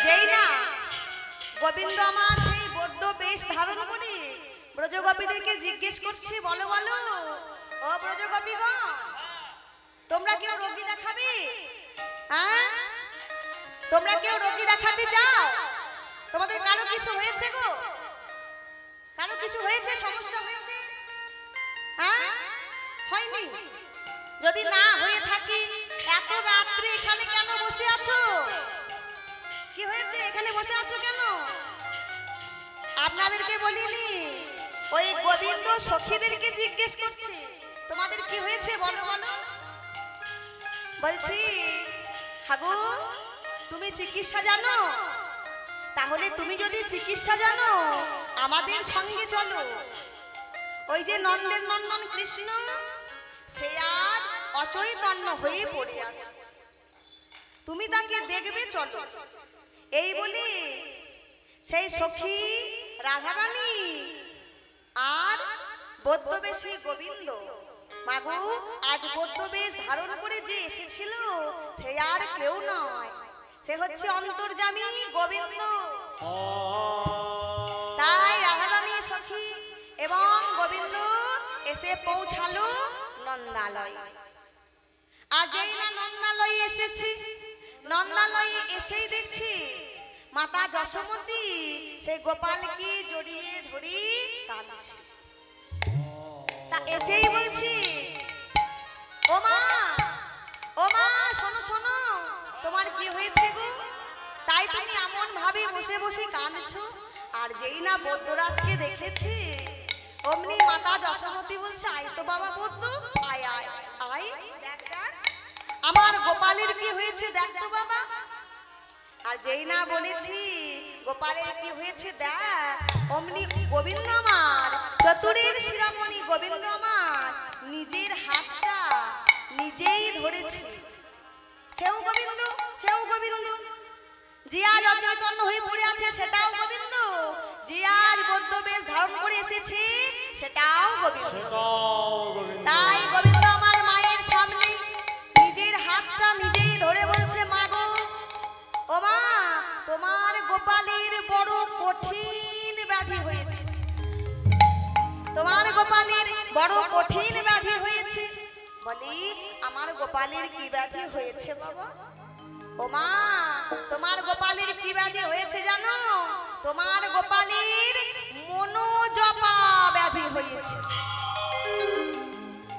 Speaker 1: যেই না গোবিন্দ আমার সেই বৌদ্ধ বেশ ধারণ করে ব্রজগোপীদেরকে জিজ্ঞেস করছে, বলো বলো ও ব্রজগোপীগণ, তোমরা কেউ রোগী দেখাবে? হ্যাঁ, তোমরা কেউ রোগী দেখাতে চাও? তোমাদের কারো কিছু হয়েছে গো? কারো কিছু হয়েছে, সমস্যা হয়েছে? হ্যাঁ, হয়নি? যদি না হয়ে থাকে এত রাত্রে এখানে কেন বসে আছো? কি হয়েছে, এখানে বসে আছো কেন? আপনাদেরকে বলিনি, ওই গোবিন্দ সখীদেরকে জিজ্ঞেস করছে তোমাদের কি হয়েছে বলো বলো। বলছি হাগু, তুমি চিকিৎসা জানো? তাহলে তুমি যদি চিকিৎসা জানো আমাদের সঙ্গে চলো। ওই যে নন্দের নন্দন কৃষ্ণ, সে আজ অচৈতন্য হয়ে পড়ে আছে, তুমি তাকে দেখবে, চলো। এই বলি সেই সখী রাধারানী আর বৌদ্ধবেশী গোবিন্দ, মাগু আজ বৌদ্ধবেশ ধারণ করে যে এসেছিল সে আর কেউ নয়, সে হচ্ছে অন্তর্যামী গোবিন্দ। তাই রাধারানী সখী এবং গোবিন্দ এসে পৌঁছালো নন্দালয়। আর যেই না নন্দালয়ে এসেছি, নন্দালয়ে এসেই দেখছি মাতা যশোমতী সে গোপালকে জড়িয়ে ধরি কাঁদছে। তা এসেই বলছি, ও মা, ও মা, শোনো শোনো, তোমার কি হয়েছে গো? তাই তুমি এমন ভাবে বসে বসে কাঁদছো। আর যেই না বৌদ্ধরাজকে দেখেছি, অমনি মাতা যশোমতী বলছে, আয় তো বাবা বৌদ্ধ, আয় আয় আয়, দেখ দেখ আমার গোপালের কি হয়েছে, দেখ তো বাবা। আর যেই না বলেছি গোপালের কি হয়েছে দেখ, অমনি গোবিন্দ আমার, চতুরের শিরোমণি গোবিন্দ আমার নিজের হাতটা নিজেই ধরেছে। সেও গোবিন্দ, সেও গোবিন্দ। যে আজ অচৈতন্য হয়ে পড়ে আছে সেটাও গোবিন্দ, যে আজ বৌদ্ধ বেশ ধারণ করে এসেছে সেটাও গোবিন্দ। তাই গোবিন্দ আমার মায়ের সামনে নিজের হাতটা নিজেই ধরে বলছে, মা গো, ও মা, তোমার গোপালের বড় কঠিন ব্যাধি হয়েছে, তোমার গোপালের বড় কঠিন ব্যাধি হয়েছে। বলি, আমার গোপালের কি ব্যাধি হয়েছে বাবা? ও মা, তোমার গোপালের কি ব্যাধি হয়েছে জানো? তোমার গোপালের মনোজপা ব্যাধি হয়েছে।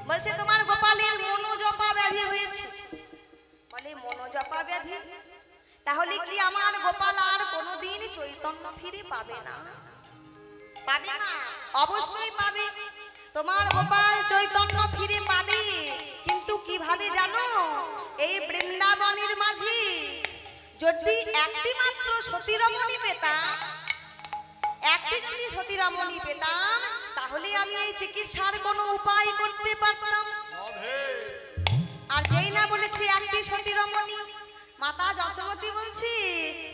Speaker 1: বলছে তোমার গোপালের মনোজপা ব্যাধি হয়েছে। বলে মনোজপা ব্যাধি, তাহলে কি আমার গোপাল আর কোনোদিন চৈতন্য ফিরে পাবে না? পাবে না, অবশ্যই পাবে। তোমার গোপাল চৈতন্য ফিরে পাবে, কিন্তু কিভাবে জানো? এই বৃন্দাবনের মাঝে যদি একটি মাত্র সতীরমণী পেতাম, একটি যদি সতীরমণী পেতাম, তাহলে আমি এই চিকিৎসার কোনো উপায় করতে পারতাম। আর যেই না বলেছি একটি সতীরমণী, মাতা যশোমতী বলছি,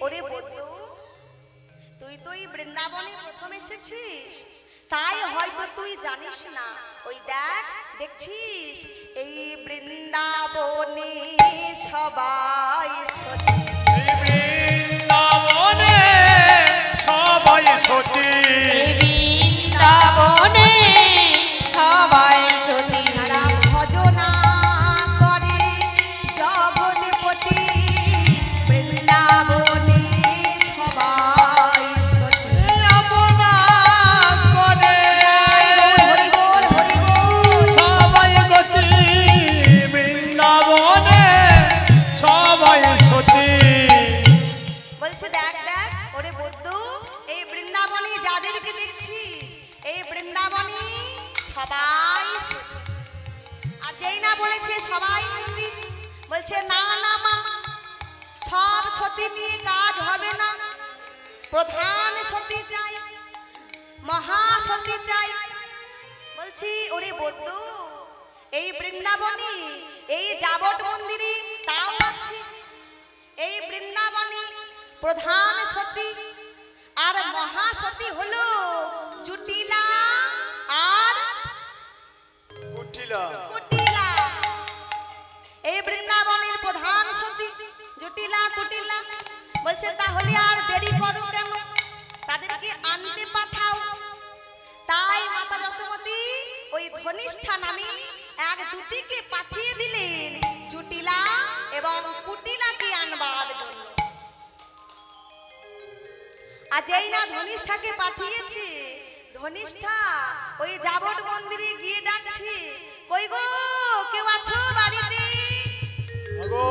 Speaker 1: ওরে বৌদ্ধ, তুই তো এই বৃন্দাবনে প্রথম এসেছিস, তাই হয়তো তুই জানিস না। ওই দেখ, দেখছিস এই বৃন্দাবনে সবাই সতী,
Speaker 2: বৃন্দাবনে সবাই সতী,
Speaker 3: বৃন্দাবনে সবাই সতী,
Speaker 1: তারা ভজনা করে জগৎপতি, বৃন্দাবনে সবাই সতী,
Speaker 2: আপনা করে
Speaker 1: হরি বল হরি বল।
Speaker 2: সবাই গতি, বৃন্দাবনে সবাই সতী।
Speaker 1: বলছে দেখ দেখ, ওরে বৌদ্ধ, এই বৃন্দাবনে যাদেরকে দেখছিস, এই বৃন্দাবনে সবাই সতী। আর যেই না বলেছে সবাই সতী, বলছে না না মা, সব সতী নিয়ে কাজ হবে না, প্রধান সতী চাই, মহাসতী চাই। বলছি ওরে বৌদ্ধ, এই বৃন্দাবনে এই যাবট মন্দিরে তাও আছে, এই বৃন্দাবনে প্রধান সতী আর মহাসতী হলো জুটিলা আর
Speaker 2: কুটিলা,
Speaker 1: কুটিলা। এই বৃন্দাবনের প্রধান সতী জুটিলা কুটিলা। বলছে তাহলে আর দেরি করো কেন, তাদেরকে আনতে পাঠাও। তাই মাতা যশোমতী ওই ধনিষ্ঠা নামে এক দূতিকে পাঠিয়ে দিলেন জটিলা এবং কুটিলাকে আনবার জন্য। আর যেই না ধনিষ্ঠাকে পাঠিয়েছে, ধনিষ্ঠা ওই যাবট মন্দিরে গিয়ে ডাকছে, কই গো কেউ আছো বাড়িতে?
Speaker 2: আগো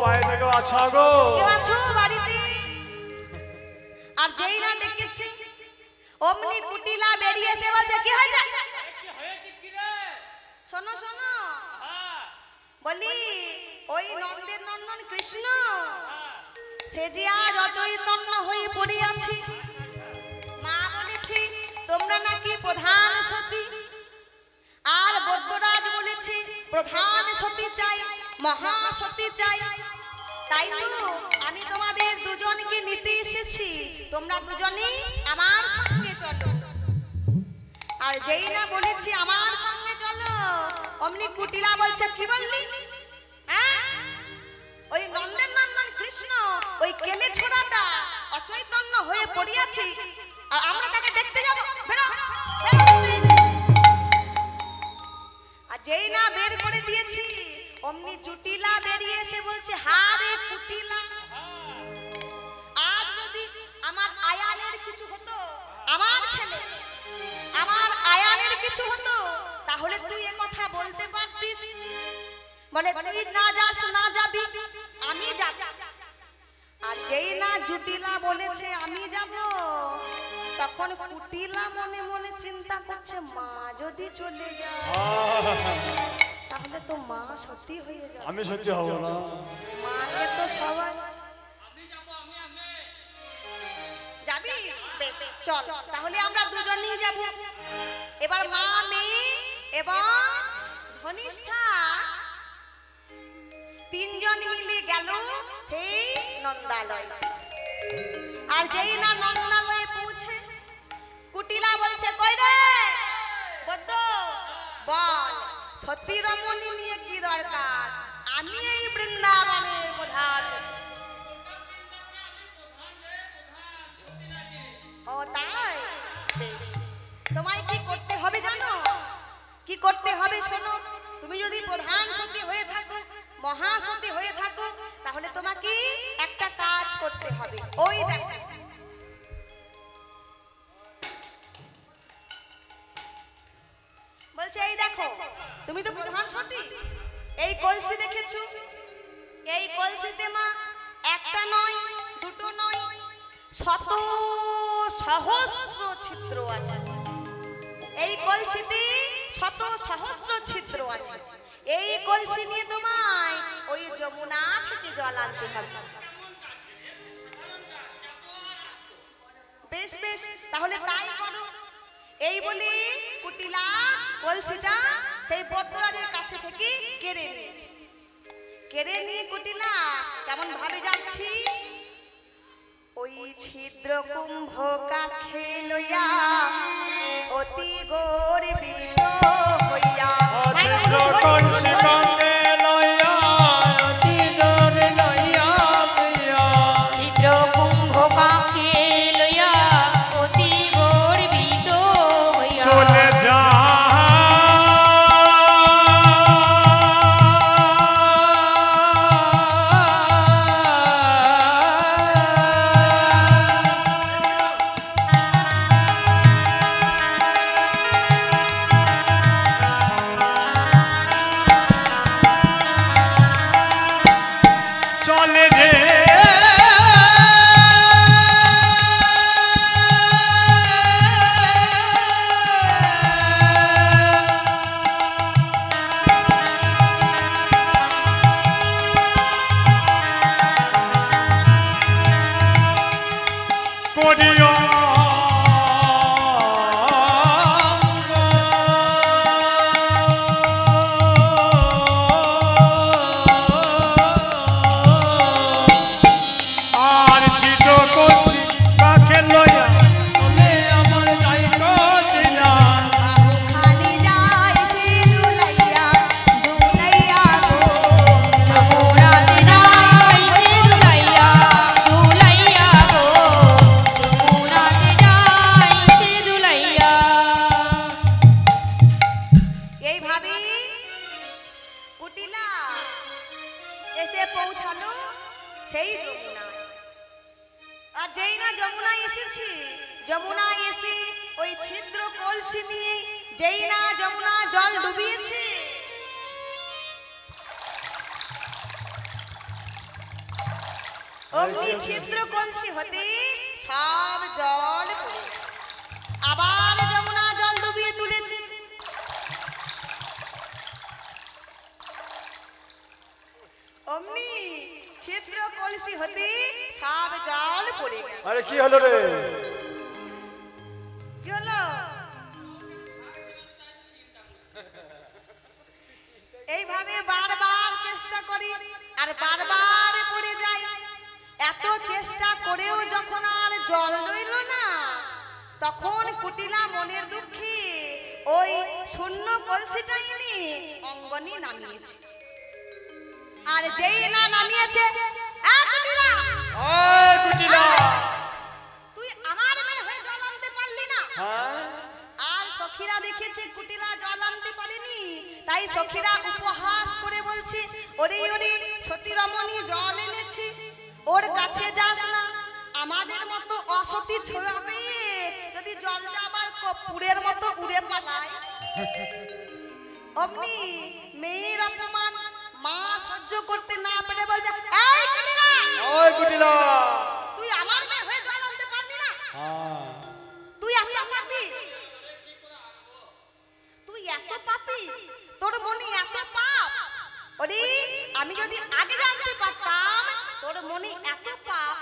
Speaker 2: বাইরে কেউ আছো গো?
Speaker 1: কেউ আছো বাড়িতে? আর যেই না ডেকেছে, অমনি কুটিলা বেরিয়ে এসে বলছে, কি হয়েছে? শোনো শোনো, বলি ওই নন্দের নন্দন কৃষ্ণ সে যে আজ অচৈতন্য হয়ে পড়ে আছে। মা বলেছে তোমরা নাকি প্রধান সতী, আর বৈদ্যরাজ বলেছে প্রধান সতী চাই, মহাসতী চাই। তাই তো আমি তোমাদের দুজনকে নিতে এসেছি, তোমরা দুজনেই আমার সঙ্গে চলো। আর যেই না বলেছি আমার সঙ্গে চলো, অমনি কুটিলা বলছে, কি বললি? হ্যাঁ, ওই নন্দের নন্দন কৃষ্ণ ওই কেলে ছোড়াটা অচৈতন্য হয়ে পড়িয়াছে, আর আমরা তাকে দেখতে যাব? বেরো, বেরো। আর যেই না বের করে দিয়েছি, অমনি জুটিলা বেরিয়ে এসে বলছে, হারে কুটিলা, আজ যদি আমার আয়ানের কিছু হতো, আমার ছেলে আমার আয়ানের কিছু হতো, তাহলে তুই এ কথা বলতে পারতিস, মানে তুই না যাস না যাবি, আমি যাব। আর যেই না জুটিলা বলেছে আমি যাব, তখন কুটিলা মনে মনে চিন্তা করছে, মা যদি চলে যায় তাহলে তো মা সত্যি হয়ে যাবে।
Speaker 2: আমি সত্যি হব না,
Speaker 1: মাকে তো সবাই যাবি। বেশ চল, তাহলে আমরা দুজনেই যাব। এবার মা, মেয়ে এবং ধনিষ্ঠা তিনজন মিলে গেল সেই নন্দালয়। আর যেই না নন্দালয়ে পৌঁছে, কুটিলা বলছে, কই রে বদ্দ, বল সতী রমণী নিয়ে কি দরকার? আমি এই বৃন্দাবনের প্রধান। ও তাই? বেশ, তোমায় কি করতে হবে জানো? কি করতে হবে শোনো। তুমি যদি প্রধান সতী হয়ে থাকো, মহাসতী হয়ে থাকো, তাহলে তোমাকে একটা কাজ করতে হবে। ওই দেখো, বলছে এই দেখো, তুমি তো প্রধান সতী, এই কলসি দেখেছো? এই কলসিতে মা একটা নয়, দুটো নয়, শত সহস্র ছিদ্র আছে। এই কলসিতে শত সহস্র ছিদ্র আছে। এই কলসি নিয়ে তোমায় ওই যমুনা থেকে জল আনতে হবে। বেশ বেশ, তাহলে তাই করো। এই বলে কুটিলা কলসিটা সেই বৈদ্যরাজের কাছে থেকে কেড়ে নিয়েছে। কেড়ে নিয়ে কুটিলা কেমন ভাবে যাচ্ছি, ওই ছিদ্র কুম্ভ কাখে লইয়া অতি গর্বিত হইয়া,
Speaker 2: ছিদ্র কলসি কাঁধে লইয়া অতি দূরে লইয়া প্রিয়া,
Speaker 3: ছিদ্র কুম্ভ কাকে লইয়া অতি গর্বিত হইয়া
Speaker 2: চলে যা
Speaker 1: এসে পৌঁছালো সেই যমুনায়। আর যেই না যমুনায় এসেছি, যমুনায় এসে ওই ছিদ্র কলসি নিয়ে যেই না যমুনা জল ডুবিয়েছে, অমনি ছিদ্র কলসি হতে সব জল পড়ে আবার যমুনা জল ডুবিয়ে তুলেছে। অমনি ছিদ্র কলসি হতে সব জল পড়ে গেল।
Speaker 2: আরে কি হলো রে?
Speaker 1: কি হলো? এইভাবে বারবার চেষ্টা করি আর বারবার পড়ে যাই। এত চেষ্টা করেও যখন আর জল রইল না, তখন কুটিলা মনের দুঃখে ওই শূন্য কলসিটা এনে অঙ্গনে নামিয়েছে। আর যেই না নামিয়েছে, তুই আমার মেয়ে হয়ে জল আনতে পারলি না। আর সখীরা দেখেছে কুটিলা জল আনতে পারেনি, তাই সখীরা উপহাস করে বলছে, ওরে ওরে সতী রমণী জল এনেছি, ওর কাছে যাস না। আমাদের মতো অসতী ছোড়া পেয়ে যদি জলটা আবার কপুরের মতো উড়ে পালায়। অমনি মেয়ের অপমান মা সহ্য করতে না পেরে বলছে, এই কুটিলা,
Speaker 2: ওই কুটিলা,
Speaker 1: তুই আমার মেয়ে হয়ে জল আনতে পারলি না? তুই এত পাপী, তুই এত পাপী, তোর মনে এত পাপ। ওরে আমি যদি আগে জানতে পারতাম তোর মনে এত পাপ,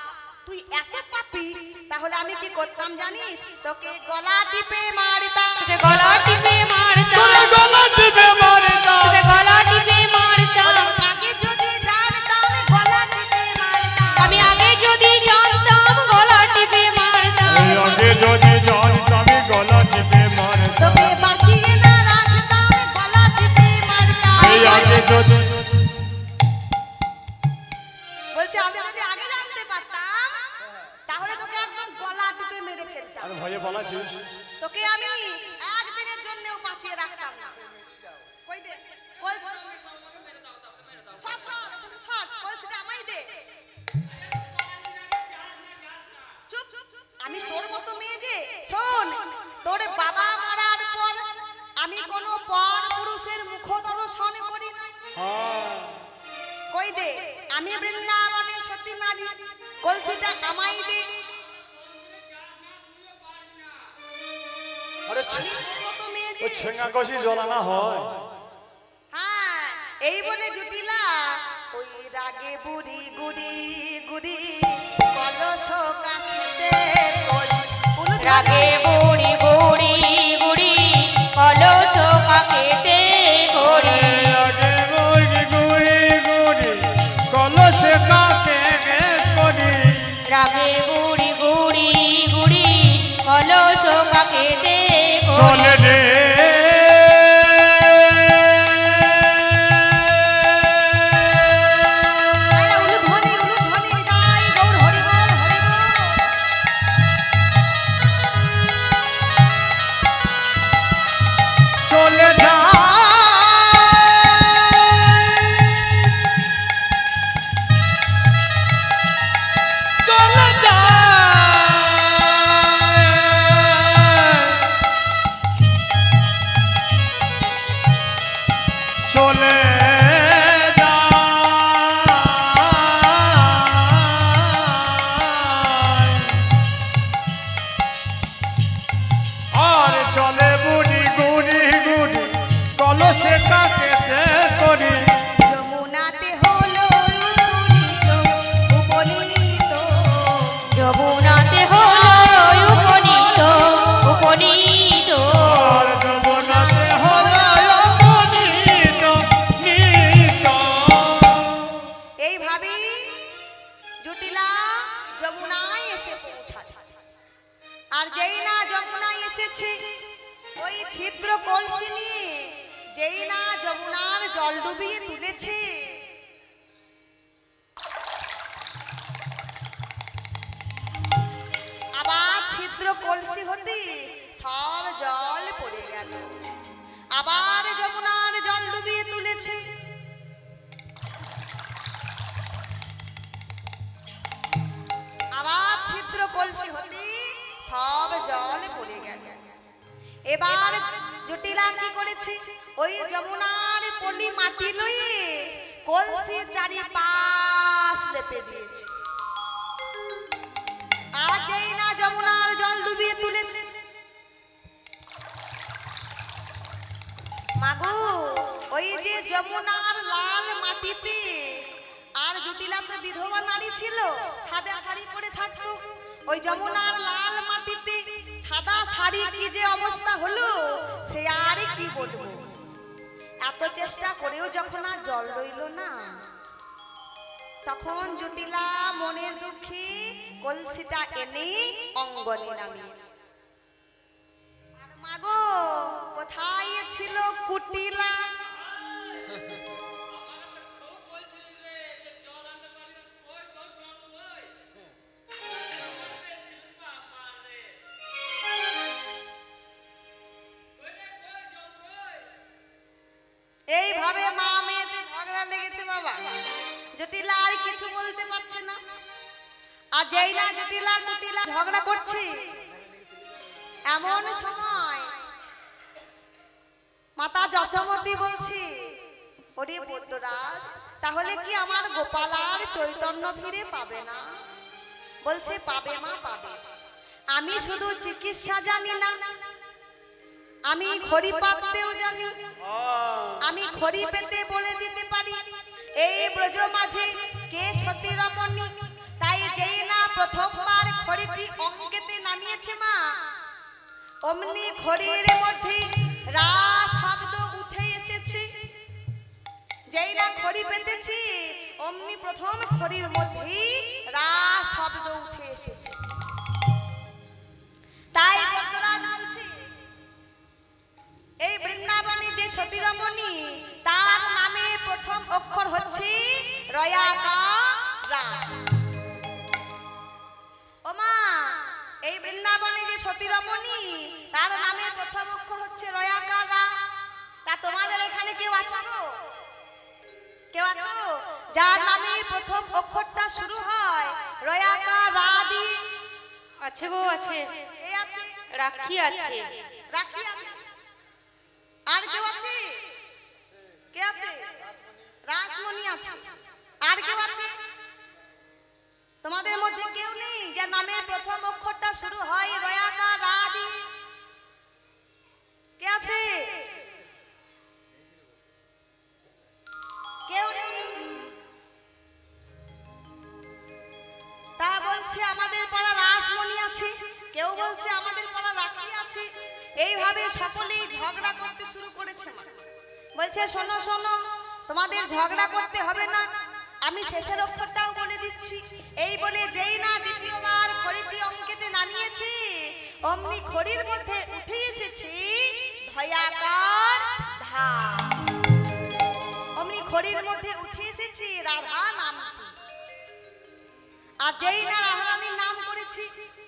Speaker 1: তুই এত পাপী, তাহলে আমি কি করতাম জানিস? তোকে গলা টিপে মারতাম।
Speaker 3: তোকে গলা টিপে মারতাম,
Speaker 2: তোকে গলা টিপে মারতাম,
Speaker 3: তোকে গলা টিপে মারতাম।
Speaker 1: আগে যদি জানতাম গলা টিপে মারতাম,
Speaker 3: আমি আগে যদি জানতাম গলা টিপে মারতাম।
Speaker 2: আগে যদি জানতাম গলা টিপে মারতাম,
Speaker 1: তোকে বাঁচিয়ে না রাখতাম গলা টিপে মারতাম।
Speaker 2: আগে যদি
Speaker 1: বলছে আমি যদি আগে জানতে পারতাম তাহলে তোকে একদম গলা টিপে মেরে ফেলতাম।
Speaker 2: আর ভয়ে পালাছিস?
Speaker 1: তোকে আমি একদিনের জন্যও বাঁচিয়ে রাখতাম না। কই দে, কই সর সর, এখানে সর, কলসিটা আমায় দে। চুপ, আমি তোর মতো মেয়ে যে, শোন, তোর বাবা মরার পর আমি কোনো পর পুরুষের মুখ দর্শন করি নাই। কই দে, আমি বৃন্দাবনে সতী নারী, কলসিটা আমায় দে।
Speaker 2: আরে
Speaker 1: তোর মতো মেয়ে যে,
Speaker 2: ওই ছেঙ্গা কষি জ্বলানা হয়।
Speaker 1: হ্যাঁ, এই বলে জুটিলা ওই রাগে বুড়ি গুড়ি গুড়ি কলস কাঁখেতে করি।
Speaker 3: রাগে বুড়ি বুড়ি বুড়ি কলস কাকেতে গড়ি।
Speaker 2: আগে গুড়ি গুড়ি গুড়ি কলসে কাকে করি।
Speaker 3: রাগে বুড়ি বুড়ি বুড়ি কলস কাকেতে গড়ি।
Speaker 2: চলে রে
Speaker 1: উলুধ্বনি উলুধ্বনি বিদায় গৌর হরি বল হরি বল।
Speaker 2: চলে যা চলে যা চলে যা আর চলে বুড়ি গুড়ি গুড়ি কলসে কাকেতে করি।
Speaker 1: যমুনাতে হলো উপনীত,
Speaker 3: যমুনাতে হলো উপনীত উপনীত।
Speaker 2: আর যমুনাতে হলো উপনীত নীত।
Speaker 1: এইভাবে জুটিলা যমুনায় এসে পৌঁছায়। আর যেই না যমুনায় এসেছে, ওই ছিদ্র কলসি নিয়ে যেই না যমুনার জল ডুবিয়ে তুলেছে, আবার ছিদ্র কলসি হতে সব জল পড়ে গেল। আবার যমুনার জল ডুবিয়ে তুলেছে। কলসি হতে সব জল পড়ে গেল। এবার জটিলা কি করেছে, ওই যমুনার পলি মাটি লইয়ে কলসি চারিপাশ লেপে দিয়েছে। আর যেই না যমুনার জল ডুবিয়ে তুলেছে, মাগো ওই যে যমুনার লাল মাটিতে, আর জটিলা তো বিধবা নারী ছিল, সাদা শাড়ি পরে থাকতো, ওই যমুনার লাল মাটিতে সাদা শাড়ি কি যে অবস্থা হলো সে আর কি বলবো। এত চেষ্টা করেও যখন আর জল রইল না, তখন জটিলা মনের দুঃখে কলসিটা এনে অঙ্গনে নামিয়েছে। মাগো কোথায় ছিল কুটিলা, এইভাবে মা মেয়েদের ঝগড়া লেগেছে বাবা। জটিলা আর কিছু বলতে পারছে না। আর যেই না জটিলা কুটিলা ঝগড়া করছে, এমন সময় মাতা যশোমতী বলছি, ওরে বৈদ্যরাজ, তাহলে কি আমার গোপাল আর চৈতন্য ফিরে পাবে না? বলছে পাবে মা, পাবে। আমি শুধু চিকিৎসা জানি না, আমি খড়ি পাততেও জানি, আমি খড়ি পেতে বলে দিতে পারি এই ব্রজ মাঝে কে সতী রমণী। তাই যেই না প্রথমবার খড়িটি অঙ্কেতে নামিয়েছে মা, অমনি খড়ির মধ্যে রা শব্দ উঠে এসেছে। যেই না খড়ি পেতেছি অমনি প্রথম খড়ির মধ্যে রা শব্দ উঠে এসেছে। তাই বৈদ্যরাজ বলছে, এই বৃন্দাবনে যে সতী রমণী, তার নামের প্রথম অক্ষর হচ্ছে রয়াকারা। ও মা, এই বৃন্দাবনে যে সতী রমণী, তার নামের প্রথম অক্ষর হচ্ছে রয়াকারা। তা তোমাদের এখানে কেউ আছো গো? কেউ আছো যার নামের প্রথম অক্ষরটা শুরু হয় রয়াকারা দিয়ে?
Speaker 3: আছে গো, আছে।
Speaker 1: এই আছে,
Speaker 3: রাখি আছে।
Speaker 1: রাখি আছে। আর কেউ আছে? কে আছে? রাসমণি আছে। আর কেউ আছে? তোমাদের মধ্যে কেউ নেই যার নামের প্রথম অক্ষরটা শুরু হয় রয়াকারা দিয়ে? কে আছে? কেউ নেই। তা বলছে আমাদের পাড়া রাসমণি আছে, কেউ বলছে আমাদের পাড়া রাখি আছে। এইভাবে সকলেই ঝগড়া করতে শুরু করেছে। বলছে শোনো শোনো, তোমাদের ঝগড়া করতে হবে না, আমি শেষের অক্ষরটাও বলে দিচ্ছি। এই বলে যেই না দ্বিতীয়বার খড়িটি অঙ্কেতে নামিয়েছে, অমনি খড়ির মধ্যে উঠে এসেছে ধয়াকার ধা। অমনি খড়ির মধ্যে উঠে এসেছে রাধা নামটি। আর যেই না রাধারানীর নাম করেছি,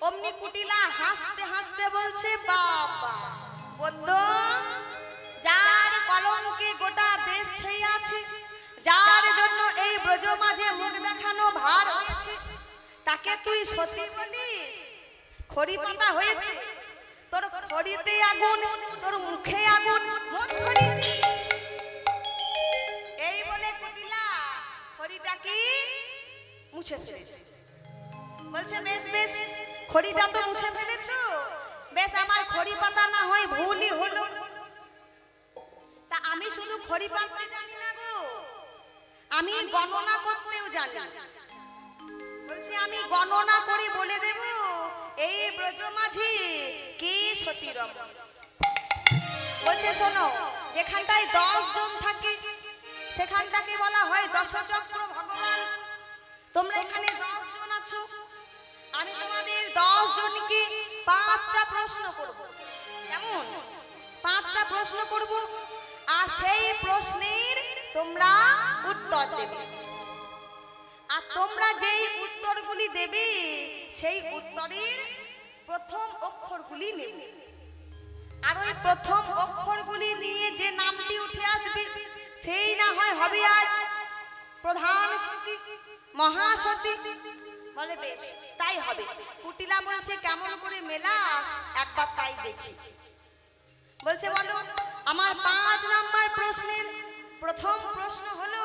Speaker 1: অমনি কুটিলা হাসতে হাসতে বলছে, বাবা বদ্য, যার কলঙ্কে গোটা দেশ ছেয়ে আছে, যার জন্য এই ব্রজ মাঝে মুখ দেখানো ভার হয়েছে, তাকে তুই সতী বলিস? খড়ি পাতা হয়েছে, তোর খড়িতে আগুন, তোর মুখে আগুন, এই বলে কুটিলা খড়িটাকে মুছে ফেলেছে। বলছে বেশ বেশ, খড়িটা তো মুছে ফেলেছো, বেশ আমার খড়ি পাতা না হয় ভুলই হলো। তা আমি শুধু খড়ি পাততে জানি না গো, আমি গণনা করতেও জানি। বলছি আমি গণনা করে বলে দেব এই ব্রজ মাঝি কে সতী রমণী। বলছে শোনো, যেখানটায় 10 জন থাকে সেখানটাকে বলা হয় দশচক্র ভগবান। তোমরা এখানে 10 জন আছো, আমি তোমাদের 10 জনকে 5টা প্রশ্ন করব। কেমন? 5টা প্রশ্ন করব, আর সেই প্রশ্নের তোমরা উত্তর দেবে। আর তোমরা যেই উত্তরগুলি দেবে সেই উত্তরের প্রথম অক্ষরগুলি নেবে। আর ওই প্রথম অক্ষরগুলি নিয়ে যে নামটি উঠে আসবে সেই না হয় হবে আজ প্রধান সতী মহাসতী বলে বেশ তাই হবে। কুটিলা বলছে কেমন করে মেলাস একবার তাই দেখি। বলছে বলো আমার 5 নাম্বার প্রশ্নের প্রথম প্রশ্ন হলো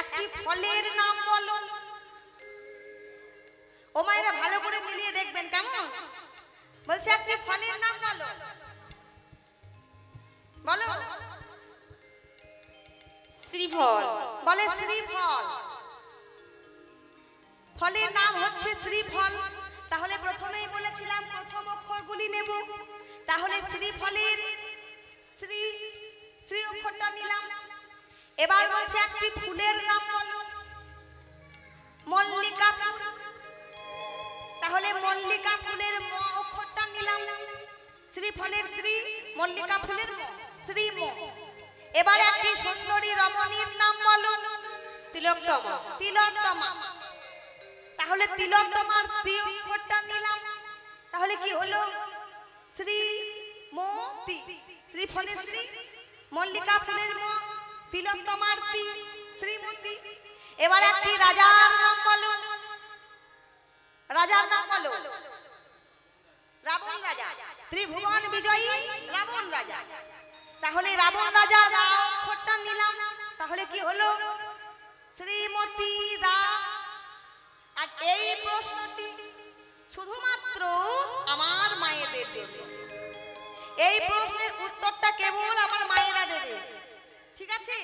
Speaker 1: একটি ফলের নাম বলো। ও মায়েরা ভালো করে মিলিয়ে দেখবেন কেমন। বলছে একটি ফলের নাম বলো বলো।
Speaker 3: শ্রীফল।
Speaker 1: বলে শ্রীফল। ফলের নাম হচ্ছে শ্রীফল। তাহলে প্রথমেই বলেছিলাম প্রথম অক্ষরগুলি নেব। তাহলে শ্রীফলের শ্রী শ্রী অক্ষরটা নিলাম। এবার বলছে একটি ফুলের নাম বলো। মল্লিকা ফুল। তাহলে মল্লিকা ফুলের ম অক্ষরটা নিলাম। শ্রীফলের শ্রী, মল্লিকা ফুলের ম, শ্রী ম। এবার একটি সুন্দরী রমণীর নাম বলো।
Speaker 3: তিলোত্তমা।
Speaker 1: তিলোত্তমা। তাহলে তিলোত্তমার তি অক্ষরটা নিলাম। তাহলে কি হলো শ্রী মতি। শ্রীফলের শ্রী, মল্লিকা ফুলের ম, তিলোত্তমার তি, শ্রীমতী। এবার একটি রাজার নাম বলো। রাজার নাম বলো। রাবণ রাজা। ত্রিভুবন বিজয়ী রাবণ রাজা। তাহলে রাবণ রাজা রা অক্ষরটা নিলাম। তাহলে কি হলো শ্রীমতী রা। আর এই প্রশ্নটি শুধুমাত্র আমার মায়েদের জন্য। এই প্রশ্নের উত্তরটা কেবল আমার মায়েরা দেবে, ঠিক আছে?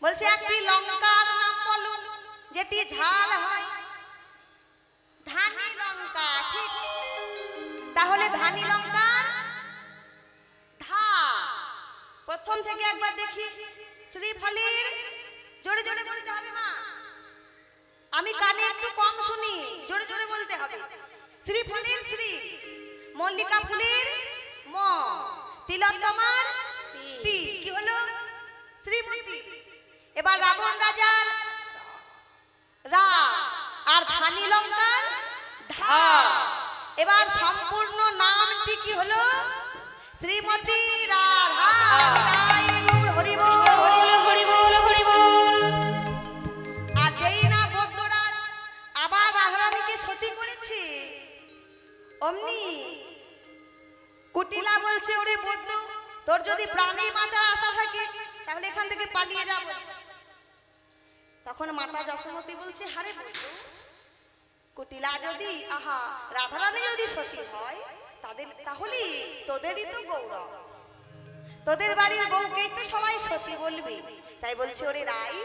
Speaker 1: বলছে একটি লঙ্কার নাম বলো যেটি ঝাল হয়। ধানি লঙ্কা, ঠিক। তাহলে ধানি লঙ্কার ধা। প্রথম থেকে একবার দেখি। শ্রীফলের জোরে জোরে বলতে হবে মা, আমি কানে একটু কম শুনি, জোরে জোরে বলতে হবে। শ্রীফলের শ্রী, মল্লিকা ফুলের ম, তিলোত্তমার তি, কি হলো শ্রীমতী। এবার রাবণ রাজার রা আর ধানি লঙ্কার ধা। এবার সম্পূর্ণ নামটি কি হলো শ্রীমতী রাধা। হরি বল
Speaker 3: হরি বল হরি বল।
Speaker 1: আর যেই না বৌদ্ধরাজ আবার রাধারানীকে সতী করেছে, অমনি কুটিলা বলছে ওরে বৌদ্ধ তোর যদি প্রাণে বাঁচার আশা থাকে তাহলে এখান থেকে পালিয়ে যাব। তখন মাতা যশোমতী বলছে হারে বৌদ্ধ, কুটিলা যদি আহা রাধারানী যদি সতী হয় তাহলে তোদেরই তো গৌরব, তোদের বাড়ির বউকেই তো সবাই সতী বলবে। তাই বলছে ওরে রাই,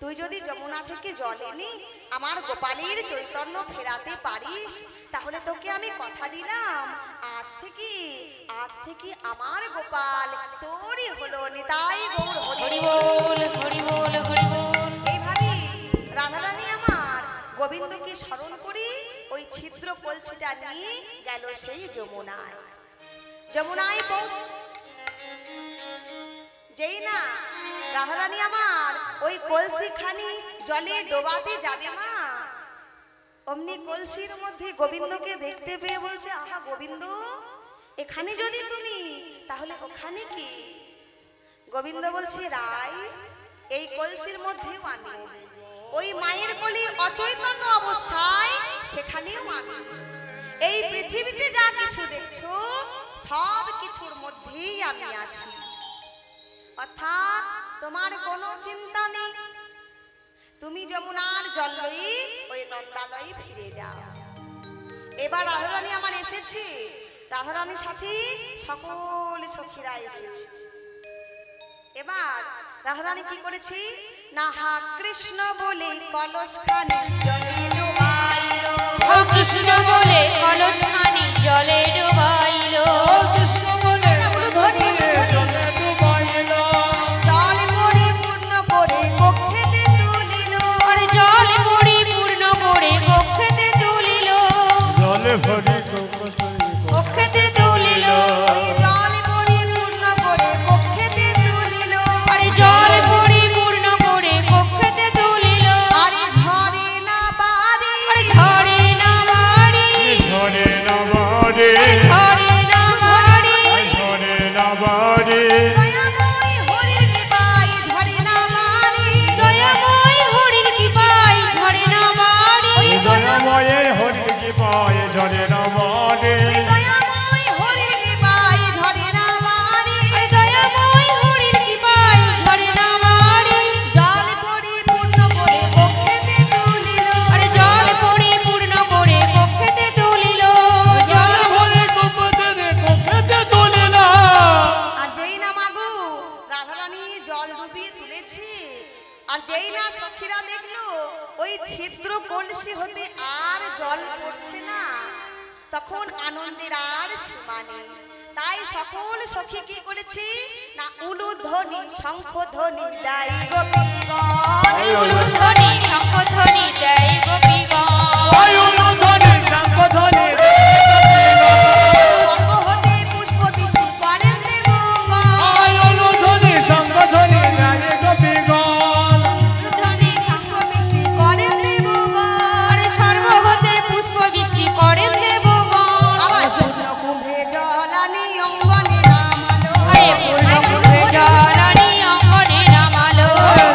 Speaker 1: তুই যদি যমুনা থেকে জল এনে আমার গোপালের চৈতন্য ফেরাতে পারিস তাহলে তোকে আমি কথা দিলাম আজ থেকে আমার গোপাল তোরই হলো নিতাই গৌর
Speaker 3: হরি বল হরি বল হরি বল।
Speaker 1: এইভাবে রাধারানী আমার গোবিন্দকে স্মরণ করি ওই ছিদ্র কলসিটা নিয়ে গেল সেই যমুনায়। যমুনায় পৌঁছে যেই না রাধারানী আমার ওই কলসি খানি জলে ডোবাতে যাবে মা, অমনি কলসির মধ্যে গোবিন্দকে দেখতে পেয়ে বলছে আহা গোবিন্দ, এখানে যদি তুমি তাহলে ওখানে কি? গোবিন্দ বলছে রাই, এই কলসির মধ্যেও আমি, ওই মায়ের কোলে অচৈতন্য অবস্থায় সেখানেও আমি। এই পৃথিবীতে যা কিছু দেখছো সব কিছুর মধ্যেই আমি আছি। অর্থাৎ তোমার কোনো চিন্তা নেই, তুমি যমুনার জল লই ওই নন্দালয়ে ফিরে যাও। এবার রাধারানী আমার এসেছে, রাধারানীর সাথে সকল সখীরা এসেছে। এবার রাধারানী কি করেছে না হা কৃষ্ণ বলে কলসখানি জলে ডুবাইলো।
Speaker 3: ও কৃষ্ণ বলে কলসখানি জলে ডুবাইলো।
Speaker 2: কৃষ্ণ বলে কলসখানি জলে ডুবাইলো।
Speaker 1: জল পরিপূর্ণ করে কক্ষেতে তুলিল।
Speaker 3: আর জল পরিপূর্ণ করে কক্ষেতে তুলিল।
Speaker 2: জল ভরি
Speaker 3: কক্ষেতে তুলিল।
Speaker 1: জল পরিপূর্ণ করে কক্ষেতে তুলিল।
Speaker 3: আর জল পরিপূর্ণ করে কক্ষেতে তুলিল।
Speaker 1: আরে ঝরে না বাড়ি,
Speaker 3: আর ঝরে না বাড়ি,
Speaker 2: ঝরে না বাড়ি,
Speaker 3: ঝরে না বাড়ি,
Speaker 1: ওই ছিদ্র কলসি হতে আর জল পড়ছে না, তখন আনন্দের আর সীমা নেই। তাই সকল সখী কি করেছি না উলুধ্বনি শঙ্খধ্বনি দেয় গোপীগণ,
Speaker 3: উলুধ্বনি শঙ্খধ্বনি দেয় গোপীগণ,
Speaker 2: ওই উলুধ্বনি শঙ্খধ্বনি
Speaker 1: স্বর্গ হতে পুষ্প বৃষ্টি করেন দেবগণ,
Speaker 2: ওই উলুধ্বনি শঙ্খধ্বনি দেয় গোপীগণ,
Speaker 1: উলুধ্বনি পুষ্প বৃষ্টি করেন দেবগণ,
Speaker 3: সর্বহতে পুষ্প বৃষ্টি করেন দেবগণ।
Speaker 1: আবার পূর্ণ কুম্ভে জলানি অঙ্গনে নামালো,
Speaker 3: আরে পূর্ণ কুম্ভে জলানি অঙ্গনে নামালো,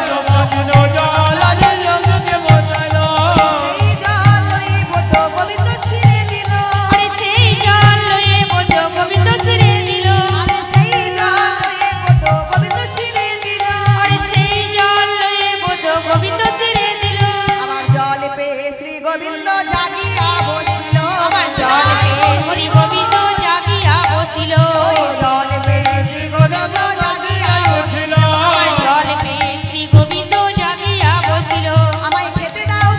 Speaker 2: যমুনা জল আজ জগতে বোঝালো,
Speaker 1: সেই জল লইব তো গোবিন্দ শিরে দিল,
Speaker 3: আরে সেই জল লয়ে বদ্ধ গোবিন্দ শিরে দিল,
Speaker 1: আরে সেই জল লইব তো গোবিন্দ শিরে দিল,
Speaker 3: আরে সেই জল লয়ে বদ্ধ গোবিন্দ শিরে দিল।
Speaker 1: আবার জল পেয়ে শ্রী গোবিন্দ জাগিয়া বসিল,
Speaker 3: আমার জল পেয়ে শ্রী গোবিন্দ জাগিয়া বসিল,
Speaker 1: ওই জল পেয়ে শ্রী গোবিন্দ জাগিয়া
Speaker 2: ছিল
Speaker 3: আমার জল পেয়ে শ্রী গোবিন্দ জাগিয়া বসিল।
Speaker 1: আমায় খেতে দাও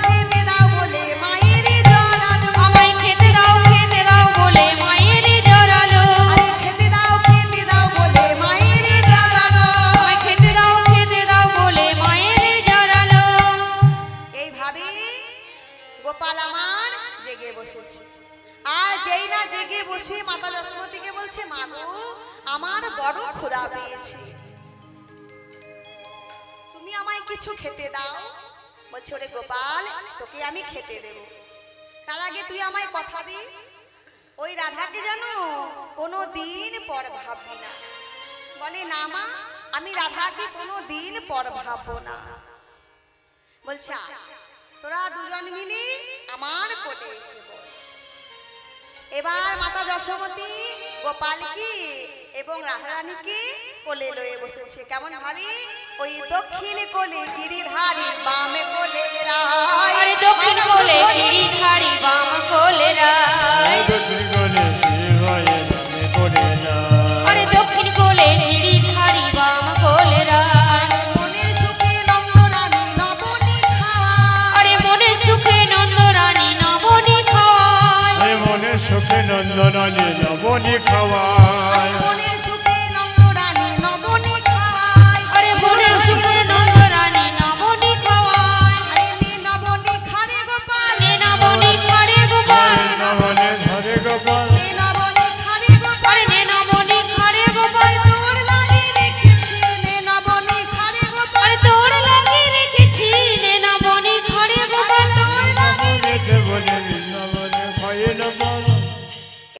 Speaker 1: বলে মায়ের জড়ালো,
Speaker 3: আমায় খেতে দাও বলে মায়ের জড়ালো,
Speaker 1: আরে খেতে দাও বলে মায়ের জড়ালো,
Speaker 3: আমায় খেতে দাও বলে মায়ের জড়ালো।
Speaker 1: এইভাবে গোপাল আমার জেগে বসেছে। আর যেই না জেগে বসে মাতা যশোমতীকে বলছে, মা গো আমার বড় ক্ষুধা পেয়েছে, তুমি আমায় কিছু খেতে দাও। বলছে, ওরে গোপাল তোকে আমি খেতে দেব, তার আগে তুই আমায় কথা দি ওই রাধাকে জানো কোনো দিন পর ভাববি না। বলে, না মা আমি রাধাকে কোনো দিন পর ভাববো না। বলছে, তোরা দুজন মিলে আমার কোলে এসে বস। এবার মাতা যশোমতী গোপালকে এবং রাধারানীকে কোলে লয়ে বসেছে। কেমন ভাবি, ওই দক্ষিণ কোলে গিরিধারী বামে কোলে রায়,
Speaker 3: আরে দক্ষিণ কোলে গিরিধারী বাম কোলে রায়,
Speaker 2: দক্ষিণ কোলে শিবায় নামে করে না,
Speaker 3: আরে দক্ষিণ কোলে গিরিধারী বাম কোলে রায়,
Speaker 1: মনের সুখে নন্দরানী নবনী খায়,
Speaker 3: আরে মনের সুখে নন্দরানী নবনী খাওয়ায়,
Speaker 2: মনের সুখে নন্দনানী নবনী খাওয়ায়,
Speaker 1: মনের